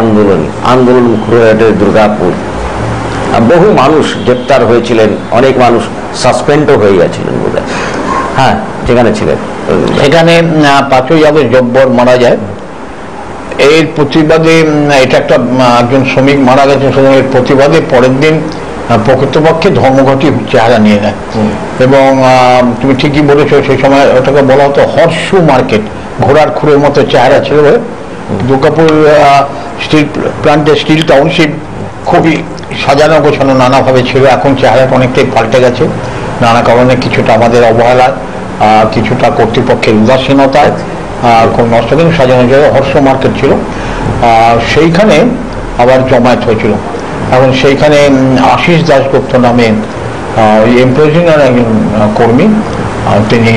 আন্দোলন ঘুরে দুর্গাপুর। বহু মানুষ গ্রেপ্তার হয়েছিলেন, অনেক মানুষ সাসপেন্ডও হয়ে গেছিলেন বোধহয়। হ্যাঁ, যেখানে ছিলেন এখানে 5ই আগস্ট জব্বর মারা যায়। এর প্রতিবাদে, এটা একটা একজন শ্রমিক মারা গেছে, এর প্রতিবাদে পরের দিন প্রকৃতপক্ষে ধর্মঘটী চেহারা নিয়ে নেয়। এবং তুমি ঠিকই বলেছো, সেই সময় ওটাকে বলা হতো হর্ষ মার্কেট, ঘোড়ার খুঁড়ের মতো চেহারা ছিল। দুর্গাপুর স্টিল প্ল্যান্টের স্টিল টাউনশিপ খুবই সাজানো গোছানো নানাভাবে ছিল, এখন চেহারাটা অনেকটাই পাল্টে গেছে নানা কারণে, কিছুটা আমাদের অবহেলায়, কিছুটা কর্তৃপক্ষের উদাসীনতায় খুব নষ্ট, কিন্তু সাজানো জায়গায় হর্ষ মার্কেট ছিল। সেইখানে আবার জমায়েত হয়েছিল। এখন সেইখানে আশিস দাশগুপ্ত নামে এমপ্লয়িজ ইউনিয়নের একজন কর্মী তিনি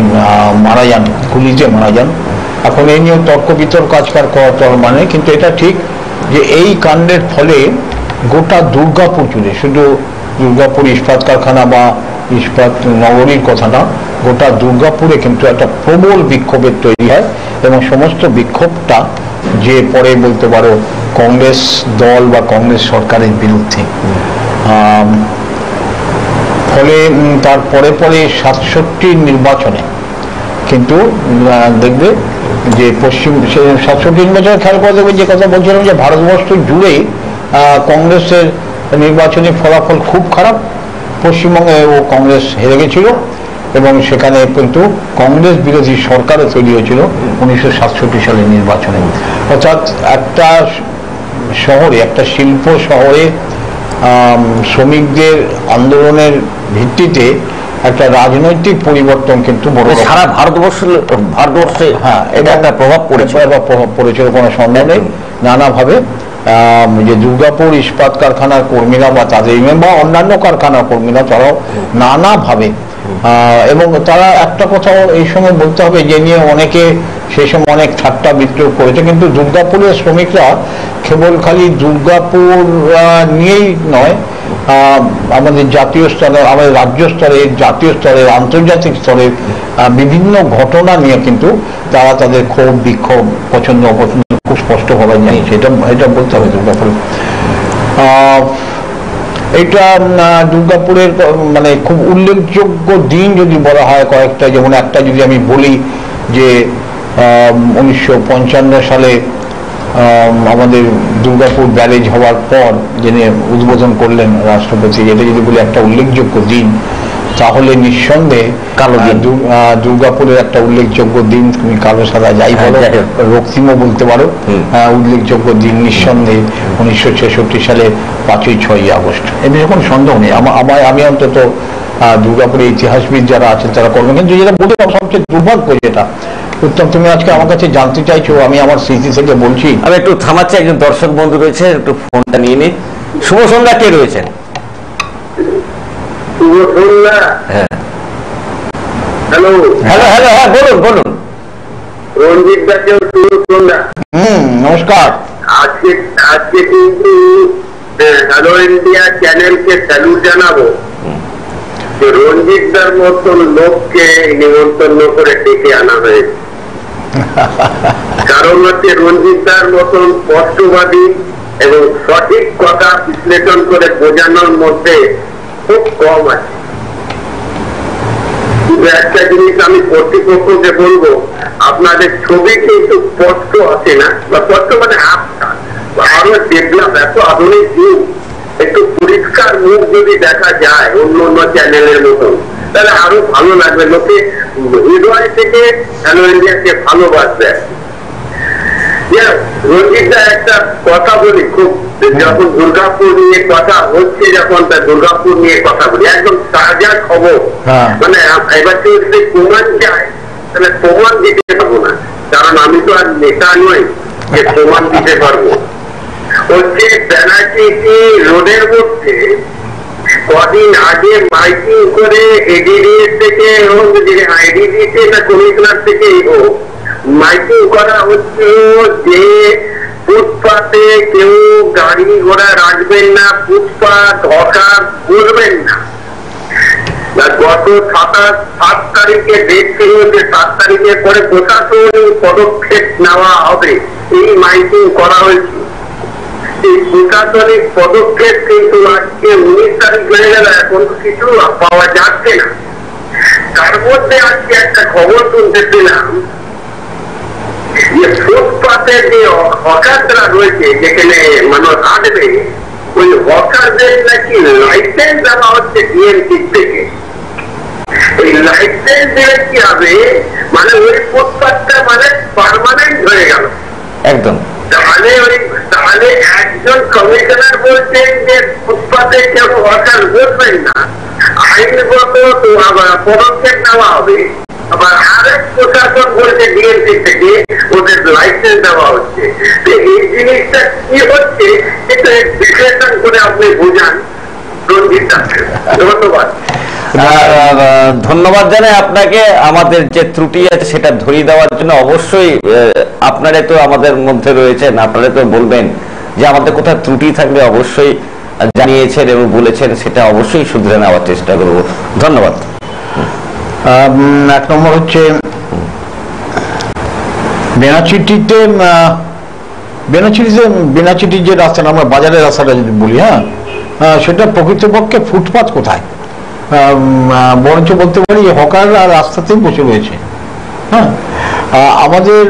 মারা যান, গুলিতে মারা যান। এখন এই নিয়ে তর্ক বিতর্ক আজকাল মানে, কিন্তু এটা ঠিক যে এই কাণ্ডের ফলে গোটা দুর্গাপুর জুড়ে, শুধু দুর্গাপুর ইস্পাত কারখানা বা ইস্পাত নগরীর কথা না, গোটা দুর্গাপুরে কিন্তু একটা প্রবল বিক্ষোভের তৈরি হয় এবং সমস্ত বিক্ষোভটা যে পরে বলতে পারো কংগ্রেস দল বা কংগ্রেস সরকারের বিরুদ্ধে। ফলে তার পরে 67 নির্বাচনে কিন্তু দেখবে যে পশ্চিম 67 নির্বাচনে খেয়াল করে দেবে যে কথা বলছিলাম যে ভারতবর্ষ জুড়ে কংগ্রেসের নির্বাচনী ফলাফল খুব খারাপ। পশ্চিমবঙ্গে ও কংগ্রেস হেরে গেছিল এবং সেখানে কিন্তু কংগ্রেস বিরোধী সরকারও তৈরি হয়েছিল 1967 সালের নির্বাচনে। অর্থাৎ একটা শহরে, একটা শিল্প শহরে শ্রমিকদের আন্দোলনের ভিত্তিতে একটা রাজনৈতিক পরিবর্তন কিন্তু সারা ভারতবর্ষে হ্যাঁ এটা একটা প্রভাব পড়েছিল, কোনো সন্দেহ নেই। নানাভাবে যে দুর্গাপুর ইস্পাত কারখানার কর্মীরা বা তাদের বা অন্যান্য কারখানার কর্মীরা তারাও নানাভাবে, এবং তারা একটা কথাও এই সময় বলতে হবে যে নিয়ে অনেকে সেই সময় অনেক ঠাট্টা বিদ্রোহ করেছে, কিন্তু দুর্গাপুরের শ্রমিকরা কেবল খালি দুর্গাপুর নিয়েই নয়, আমাদের জাতীয় স্তরে, আমাদের রাজ্য স্তরে, জাতীয় স্তরে, আন্তর্জাতিক স্তরে বিভিন্ন ঘটনা নিয়ে কিন্তু তারা তাদের ক্ষোভ বিক্ষোভ পছন্দ অপছন্দ খুব স্পষ্টভাবে জানিয়েছে। এটা বলতে হবে দুর্গাপুরে। এটা দুর্গাপুরের মানে খুব উল্লেখযোগ্য দিন যদি বলা হয় কয়েকটা, যেমন একটা যদি আমি বলি যে 1955 সালে আমাদের দুর্গাপুর ব্যারেজ হওয়ার পর যিনি উদ্বোধন করলেন রাষ্ট্রপতি, এটা যদি বলি একটা উল্লেখযোগ্য দিন, তাহলে নিঃসন্দেহে কালো দিন দুর্গাপুরের একটা উল্লেখযোগ্য দিন। তুমি কালো সাদা যাই বলো, রক্তিমও বলতে পারো, উল্লেখযোগ্য দিন নিঃসন্দেহে 1966 সালে 5ই আগস্ট। এ বিষয়ে কোনো সন্দেহ নেই। আমি অন্তত দুর্গাপুরের ইতিহাসবিদ যারা আছেন তারা করবেন, কিন্তু যেটা বলতে সবচেয়ে দুর্ভাগ্য যেটা উত্তম, তুমি আজকে আমার কাছে জানতে চাইছো, আমি আমার স্মৃতি থেকে বলছি। আমি একটু থামাচ্ছি, একজন দর্শক বন্ধু রয়েছে, একটু ফোনটা নিয়ে নিই। শুভ সন্ধ্যা, কে রয়েছেন? হ্যাঁ, হ্যালো হ্যালো হ্যালো, হ্যাঁ বলুন। রঞ্জিত দাকে শুভ সন্ধ্যা। নমস্কার। আজকে কিন্তু হ্যালো ইন্ডিয়া চ্যানেলকে স্যালুট জানাবো যে রঞ্জিত দার মতন লোককে নিমন্ত্রণ করে ডেকে আনা হয়েছে। কারণ হচ্ছে রঞ্জিত দার মতন স্পষ্টবাদী এবং সঠিক কথা বিশ্লেষণ করে বোঝানোর মধ্যে খুব কম আছে। একটা জিনিস আমি কর্তৃপক্ষকে বলবো, আপনাদের ছবি কিন্তু স্পষ্ট আসে না, বা স্পষ্ট মানে আস্থা আরো ডেভেলপ, এত আধুনিক যুগ, একটু পরিষ্কার মুখ যদি দেখা যায় অন্য অন্য চ্যানেলের মতন, তাহলে আরো ভালো লাগবে, লোকে হৃদয় থেকে হ্যালো ইন্ডিয়াকে ভালোবাসবে। রঞ্জিত দা একটা কথা বলি, খুব যখন দুর্গাপুর নিয়ে কথা হচ্ছে, যখন দুর্গাপুর নিয়ে কথা বলি, একদম তাজা খবর, মানে এবার যদি প্রমাণ যায় তাহলে প্রমাণ দিতে পারবো না, কারণ আমি তো আর নেতা নই যে প্রমাণ দিতে পারবো। হচ্ছে ব্যানার্জি রোডের মধ্যে কদিন আগে মাইকিং করে এডিডিএস থেকে হোক, এডিডিএস না কমিশনার থেকে হোক, মাইকিং করা হচ্ছে যে ফুটপাতে কেউ গাড়ি ঘোড়া রাখবেন না, ফুটপাত হকার বলবেন না। গত 7 তারিখে ডেট ছিল যে 7 তারিখের পরে প্রশাসনিক পদক্ষেপ নেওয়া হবে, এই মাইকিং করা হয়েছে। এই প্রশাসনিক পদক্ষেপ কিন্তু আজকে 19 তারিখ হয়ে গেল, এখন কিছু পাওয়া যাচ্ছে না। তার মধ্যে আজকে একটা খবর শুনতে পেলাম যে ফুটপাতে যে হকাররা রয়েছে, যেখানে মানুষ হাঁটবে, ওই হকারদের নাকি লাইসেন্স দেওয়া হচ্ছে ডিএমসি থেকে। এই লাইসেন্স দিলে কি হবে, মানে ওই ফুটপাতটা মানে পার্মানেন্ট হয়ে গেল একদম। তাহলে একজন কমিশনার বলছেন যে ফুটপাতে কেউ হকার বসবেন না, আইনগত পদক্ষেপ নেওয়া হবে। আবার আরেক প্রশাসন বলছে ডিএমসি থেকে ওদের লাইসেন্স দেওয়া হচ্ছে। এই জিনিসটা কি হচ্ছে এটা বিশ্লেষণ করে আপনি বোঝান রঞ্জিত দাকে। ধন্যবাদ। ধন্যবাদ জানাই আপনাকে আমাদের যে ত্রুটি আছে সেটা ধরিয়ে দেওয়ার জন্য। অবশ্যই আপনারা তো আমাদের মধ্যে রয়েছেন, আপনারা তো বলবেন যে আমাদের কোথাও ত্রুটি থাকলে অবশ্যই জানিয়েছেন এবং বলেছেন, সেটা অবশ্যই শুধরে নেওয়ার চেষ্টা করব। ধন্যবাদ। এক নম্বর হচ্ছে বেনাচিটির যে রাস্তাটা, আমরা বাজারের রাস্তাটা যদি বলি, সেটা প্রকৃতপক্ষে ফুটপাত কোথায়, বরঞ্চ বলতে পারি হকাররা রাস্তাতেই বসে রয়েছে। আমাদের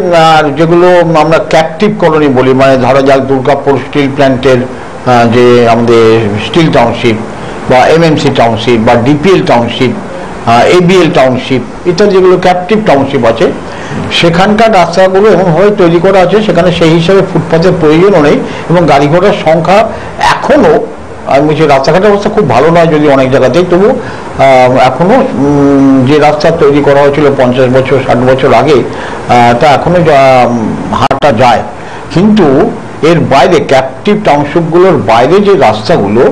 যেগুলো আমরা ক্যাপটিভ কলোনি বলি, মানে ধরা যাক দুর্গাপুর স্টিল প্ল্যান্টের যে আমাদের স্টিল টাউনশিপ বা এমএমসি টাউনশিপ বা ডিপিএল টাউনশিপ, এবিএল টাউনশিপ ইত্যাদি যেগুলো ক্যাপটিভ টাউনশিপ আছে, সেখানকার রাস্তাগুলো এমনভাবে তৈরি করা আছে সেখানে সেই হিসাবে ফুটপাতের প্রয়োজনও নেই এবং গাড়ি ঘোড়ার সংখ্যা এখনও, আমি বলছি রাস্তাঘাটের অবস্থা খুব ভালো নয় যদি অনেক জায়গাতেই, তবু এখনও যে রাস্তা তৈরি করা হয়েছিল 50 বছর 60 বছর আগে, তা এখনও হাঁটা যায়। কিন্তু এর বাইরে ক্যাপটিভ টাউনশিপগুলোর বাইরে যে রাস্তাগুলো,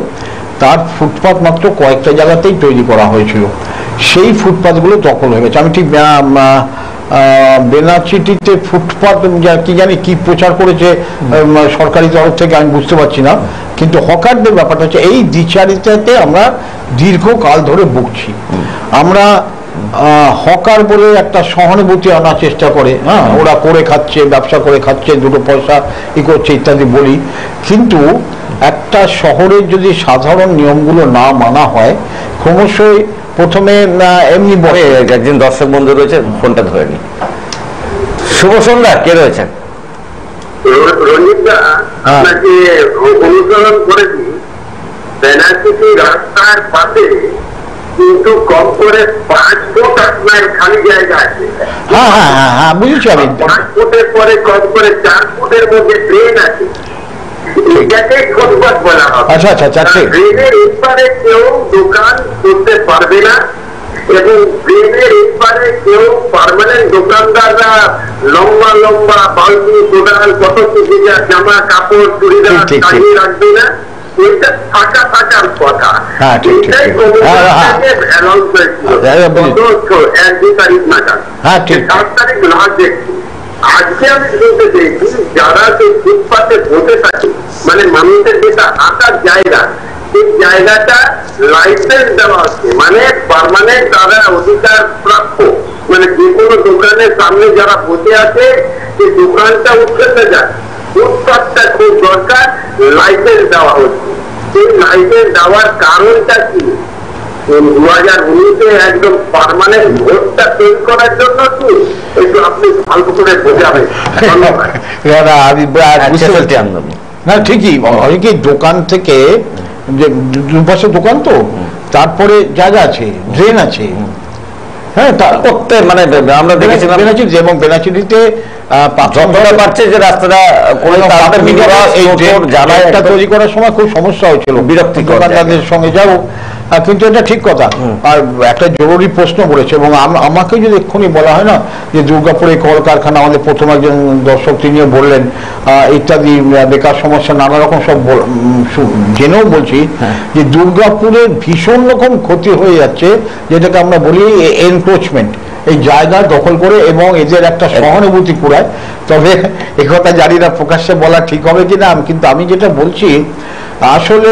তার ফুটপাত মাত্র কয়েকটা জায়গাতেই তৈরি করা হয়েছিল, সেই ফুটপাতগুলো দখল হয়ে গেছে। আমি ঠিক বেনাচিটিতে ফুটপাত কি জানি কি প্রচার করেছে সরকারি তরফ থেকে আমি বুঝতে পারছি না, কিন্তু হকারদের ব্যাপারটা হচ্ছে এই দ্বিচারিতাতে আমরা দীর্ঘকাল ধরে ভুগছি। আমরা হকার বলে একটা সহানুভূতি আনার চেষ্টা করে, ওরা করে খাচ্ছে, ব্যবসা করে খাচ্ছে, দুটো পয়সা করছে ইত্যাদি বলি, কিন্তু একটা শহরের যদি সাধারণ নিয়মগুলো না মানা হয়, ক্রমশই প্রথমে এমনি বলে। একজন দর্শক বন্ধু রয়েছে, ফোনটা ধরে নি। শুভ সন্ধ্যা, কে রয়েছেন? রঞ্জিতদা, আপনাকে অনুসরণ করেছি বেনাচিটি রাস্তার পাশে, কিন্তু কম করে 5 ফুট আপনার খালি জায়গা আছে। বুঝেছি আমি। 5 ফুটের পরে কম করে 4 ফুটের মধ্যে ড্রেন আছে, এটাকে ফুটপাত বলা হবে। ড্রেনের এপারে কেউ দোকান করতে পারবে না এবং ড্রেনের এপারে কেউ পার্মানেন্ট দোকানদাররা লম্বা লম্বা বালতি কোদাল কত কিছু জামা কাপড় চুড়িদার টাঙিয়ে রাখবে না, এটা ফাঁকা থাকার কথা। এটাই অ্যানাউন্স হয়েছিল গত 1-2 তারিখ নাগাদ, 7 তারিখ লাস্ট দেখছি। আজকে আমি বলতে চাইছি, যারা সেই ফুটপাতে বসে থাকে, মানে মানুষের যেটা হাঁটার জায়গা, সেই জায়গাটা লাইসেন্স দেওয়া আছে, মানে পার্মানেন্ট তারা অধিকার প্রাপ্য, মানে যে কোনো দোকানের সামনে যারা বসে আছে সেই দোকানটা উঠতে যায়, ফুটপাতটা খুব দরকার, লাইসেন্স দেওয়া হচ্ছে। সেই লাইসেন্স দেওয়ার কারণটা কি? 2019-এ একদম পার্মানেন্ট ভোটটা তৈরি করার জন্য কি? একটু আপনি ভালো করে বোঝাবেন। না ঠিকই, অনেকেই দোকান থেকে, যে দুপাশে দোকান তো, তারপরে জায়গা আছে, ড্রেন আছে, মানে আমরা দেখেছিলাম বেনাচিটি এবং বেনাচিটিতে যতটা পারছে যে রাস্তাটা জায়গাটা তৈরি করার সময় খুব সমস্যা হয়েছিল, বিরক্তি দোকানদারদের সঙ্গে যাবো, কিন্তু এটা ঠিক কথা। আর একটা জরুরি প্রশ্ন বলেছে, এবং আমাকে যদি এক্ষুনি বলা হয় না যে দুর্গাপুরে কলকারখানা, আমাদের প্রথম একজন দর্শক তিনিও বললেন ইত্যাদি, বেকার সমস্যা নানা রকম সব জেনেও বলছি যে দুর্গাপুরে ভীষণ রকম ক্ষতি হয়ে যাচ্ছে, যেটাকে আমরা বলি এনক্রোচমেন্ট, এই জায়গা দখল করে, এবং এদের একটা সহানুভূতি কুড়ায়। তবে একথা জানি না প্রকাশ্যে বলা ঠিক হবে কিনা, কিন্তু আমি যেটা বলছি, আসলে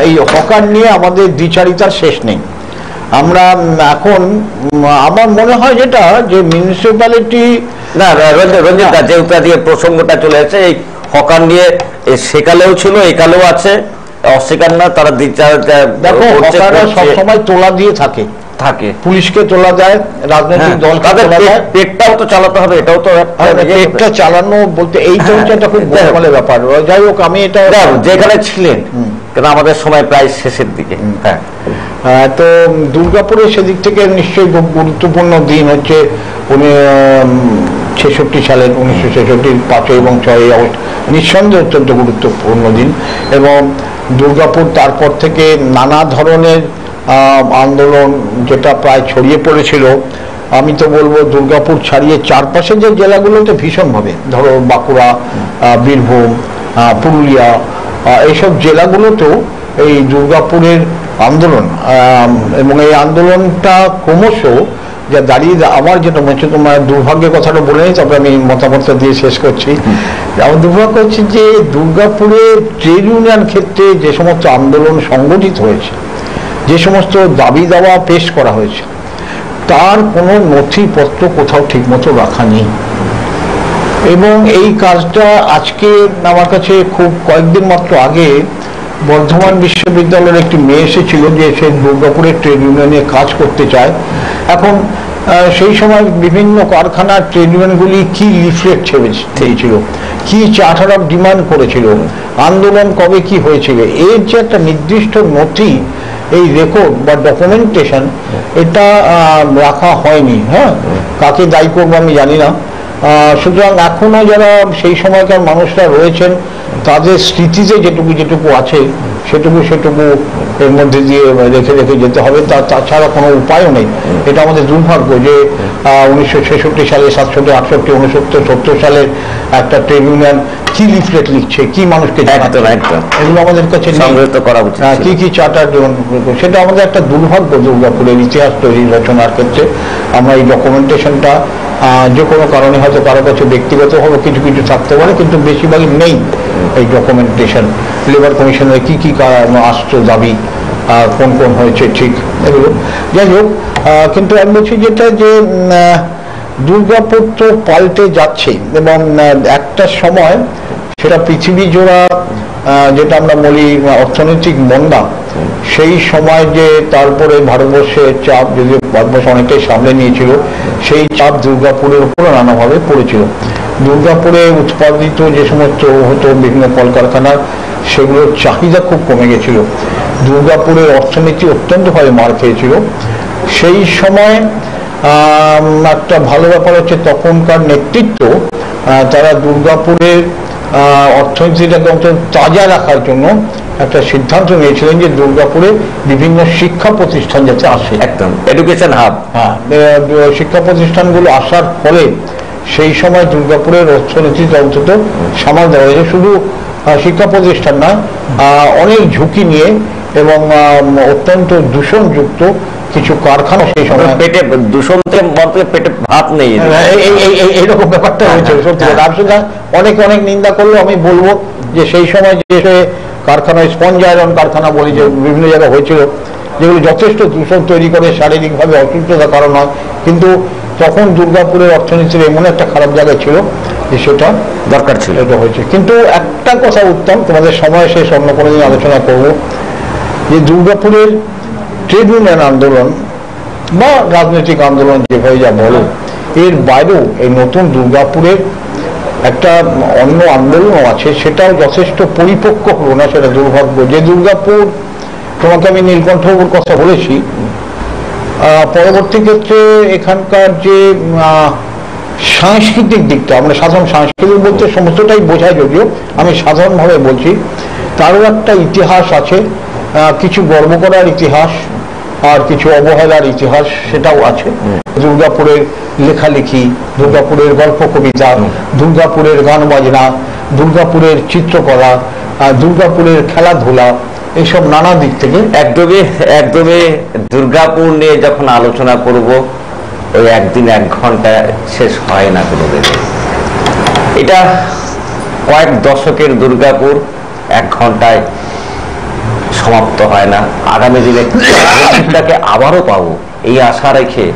এই হকার নিয়ে আমাদের দ্বিচারিতার শেষ নেই। আমরা এখন, আমার মনে হয় যেটা, যে মিউনিসিপ্যালিটি না, রঞ্জিত দা, যেহেতু আজকে প্রসঙ্গটা চলে আসে, এই হকার নিয়ে সেকালেও ছিল, একালেও আছে, অস্বীকার না, তারা দ্বিচারিতা। দেখো, হকাররা সবসময় তোলা দিয়ে থাকে, পুলিশকে তোলা দেয়, রাজনৈতিক দলকে তোলা দেয়, পেটটাও তো চালাতে হবে, এটাও তো পেটটা চালানো বলতে এইটা হচ্ছে একটা খুব বড় ব্যাপার। যাই হোক, আমি এটা যেখানে ছিলেন, কিন্তু আমাদের সময় প্রায় শেষের দিকে, তো দুর্গাপুরে সেদিক থেকে নিশ্চয়ই খুব গুরুত্বপূর্ণ দিন হচ্ছে 1966 সালের 1966 5 এবং 6 আগস্ট, নিঃসন্দেহে অত্যন্ত গুরুত্বপূর্ণ দিন। এবং দুর্গাপুর তারপর থেকে নানা ধরনের আন্দোলন যেটা প্রায় ছড়িয়ে পড়েছিল, আমি তো বলবো দুর্গাপুর ছাড়িয়ে চারপাশে যে জেলাগুলোতে ভীষণভাবে, ধরো বাঁকুড়া, বীরভূম, পুরুলিয়া, এইসব জেলাগুলোতেও এই দুর্গাপুরের আন্দোলন, এবং এই আন্দোলনটা ক্রমশ যা দাঁড়িয়ে আমার যেটা মনে হচ্ছে, তোমার দুর্ভাগ্যের কথাটা বলে নিই, তবে আমি মতামতটা দিয়ে শেষ করছি। আমার দুর্ভাগ্য হচ্ছে যে দুর্গাপুরে ট্রেড ইউনিয়ন ক্ষেত্রে যে সমস্ত আন্দোলন সংগঠিত হয়েছে, যে সমস্ত দাবি দাওয়া পেশ করা হয়েছে, তার কোনো নথিপত্র কোথাও ঠিকমতো রাখা নেই। এবং এই কাজটা আজকে আমার কাছে খুব কয়েকদিন মাত্র আগে বর্ধমান বিশ্ববিদ্যালয়ের একটি মেয়ে এসেছিল যে সে দুর্গাপুরের ট্রেড ইউনিয়নে কাজ করতে চায়। এখন সেই সময় বিভিন্ন কারখানার ট্রেড ইউনিয়নগুলি কি লিফলেট ছেড়েছিল, কি চার্টার অফ ডিমান্ড করেছিল, আন্দোলন কবে কি হয়েছিল, এর যে একটা নির্দিষ্ট নথি, এই রেকর্ড বা ডকুমেন্টেশন, এটা রাখা হয়নি। হ্যাঁ, কাকে দায়ী করবো আমি জানি না। সুতরাং এখনো যারা সেই সময়কার মানুষরা রয়েছেন, তাদের স্মৃতিতে যেটুকু আছে সেটুকু এর মধ্যে দিয়ে রেখে যেতে হবে, তাছাড়া কোনো উপায়ও নেই। এটা আমাদের দুর্ভাগ্য যে 1966 সালে, 67, 68, 69, 70 সালের একটা ট্রেড ইউনিয়ন কি লিফলেট লিখছে, কি মানুষকে জানাতে, এগুলো আমাদের কাছে করা উচিত, কি চার্টার, সেটা আমাদের একটা দুর্ভাগ্য। দুর্গাপুরের ইতিহাস তৈরি রচনার ক্ষেত্রে আমরা এই ডকুমেন্টেশনটা যে কোনো কারণে হয়তো কারো কাছে ব্যক্তিগতভাবে কিছু থাকতে পারে, কিন্তু বেশিরভাগই নেই এই ডকুমেন্টেশন। লেবার কমিশনের কি আসতো দাবি, কোন হয়েছে ঠিক, এগুলো যাই হোক। কিন্তু আমি বলছি যেটা যে দুর্গাপুর তো পাল্টে যাচ্ছে, এবং একটা সময় সেটা পৃথিবী জোড়া যেটা আমরা বলি অর্থনৈতিক মন্দা, সেই সময় যে তারপরে ভারতবর্ষের চাপ, যদি ভারতবর্ষ অনেকটাই সামনে নিয়েছিল, সেই চাপ দুর্গাপুরের উপর নানাভাবে পড়েছিল। দুর্গাপুরে উৎপাদিত যে সমস্ত হতো বিভিন্ন কলকারখানার, সেগুলোর চাহিদা খুব কমে গেছিল। দুর্গাপুরের অর্থনীতি অত্যন্তভাবে মার খেয়েছিল। সেই সময় একটা ভালো ব্যাপার হচ্ছে তখনকার নেতৃত্ব, তারা দুর্গাপুরের অর্থনীতিটাকে অন্তত তাজা রাখার জন্য একটা সিদ্ধান্ত নিয়েছিলেন যে দুর্গাপুরে বিভিন্ন শিক্ষা প্রতিষ্ঠান যাতে আসে, একদম এডুকেশন হাব। হ্যাঁ, শিক্ষা প্রতিষ্ঠানগুলো আসার ফলে সেই সময় দুর্গাপুরের অর্থনীতিতে অন্তত সামাল দেওয়া হয়েছে। শুধু শিক্ষা প্রতিষ্ঠান না, অনেক ঝুঁকি নিয়ে এবং অত্যন্ত দূষণযুক্ত কিছু কারখানা সেই সময়, পেটে দূষণ পেটে ভাত নেই, এইরকম ব্যাপারটা হয়েছে। সত্যি অনেক নিন্দা করলেও আমি বলবো যে সেই সময় যে কারখানা, স্পঞ্জ আয়রন কারখানা বলি, যে বিভিন্ন জায়গায় হয়েছিল, যেগুলো যথেষ্ট দূষণ তৈরি করে, শারীরিকভাবে অসুস্থতার কারণ হয়, কিন্তু তখন দুর্গাপুরের অর্থনীতির এমন একটা খারাপ জায়গা ছিল যে সেটা দরকার ছিল, এটা হয়েছে। কিন্তু একটা কথা উত্তম, তোমাদের সময় শেষ, অন্য কোনোদিন আলোচনা করব, যে দুর্গাপুরের ট্রেড ইউনিয়ন আন্দোলন বা রাজনৈতিক আন্দোলন যেভাবে যা বলো, এর বাইরেও এই নতুন দুর্গাপুরের একটা অন্য আন্দোলনও আছে, সেটাও যথেষ্ট পরিপক্ক হলো না, সেটা দুর্ভাগ্য। যে দুর্গাপুর, তোমাকে আমি নীলকণ্ঠবাবুর কথা বলেছি, পরবর্তী ক্ষেত্রে এখানকার যে সাংস্কৃতিক দিকটা, আমরা সাধারণ সাংস্কৃতিক বলতে সমস্তটাই বোঝায়, যদিও আমি সাধারণভাবে বলছি, তারও একটা ইতিহাস আছে, কিছু গর্ব করার ইতিহাস আর কিছু অবহেলার ইতিহাস, সেটাও আছে। দুর্গাপুরের লেখালেখি, দুর্গাপুরের গল্প কবিতা, দুর্গাপুরের গান বাজনা, দুর্গাপুরের চিত্রকলা, দুর্গাপুরের খেলাধুলা, এইসব নানা দিক থেকে একদমই দুর্গাপুর নিয়ে যখন আলোচনা করব, ওই একদিন 1 ঘন্টা শেষ হয় না কোনোদিন। এটা কয়েক দশকের দুর্গাপুর 1 ঘন্টায় সমাপ্ত হয় না। আগামী দিনে তাকে আবারও পাবো, এই আশা রেখে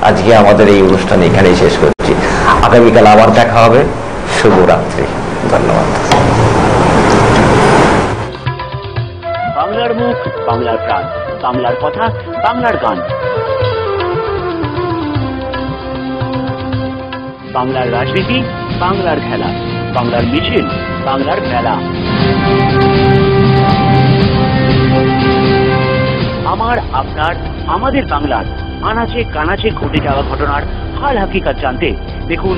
আজকে আমাদের এই অনুষ্ঠান এখানেই শেষ করছি। আগামীকাল আবার দেখা হবে। শুভরাত্রি, ধন্যবাদ। বাংলার মুখ, বাংলার প্রাণ, বাংলার কথা, বাংলার গান, বাংলার রাজনীতি, বাংলার খেলা, বাংলার মিছিল, বাংলার মেলা। আমার, আপনার, আমাদের বাংলার আনাচে কানাচে ঘটে যাওয়া ঘটনার হাল হাকিকত জানতে দেখুন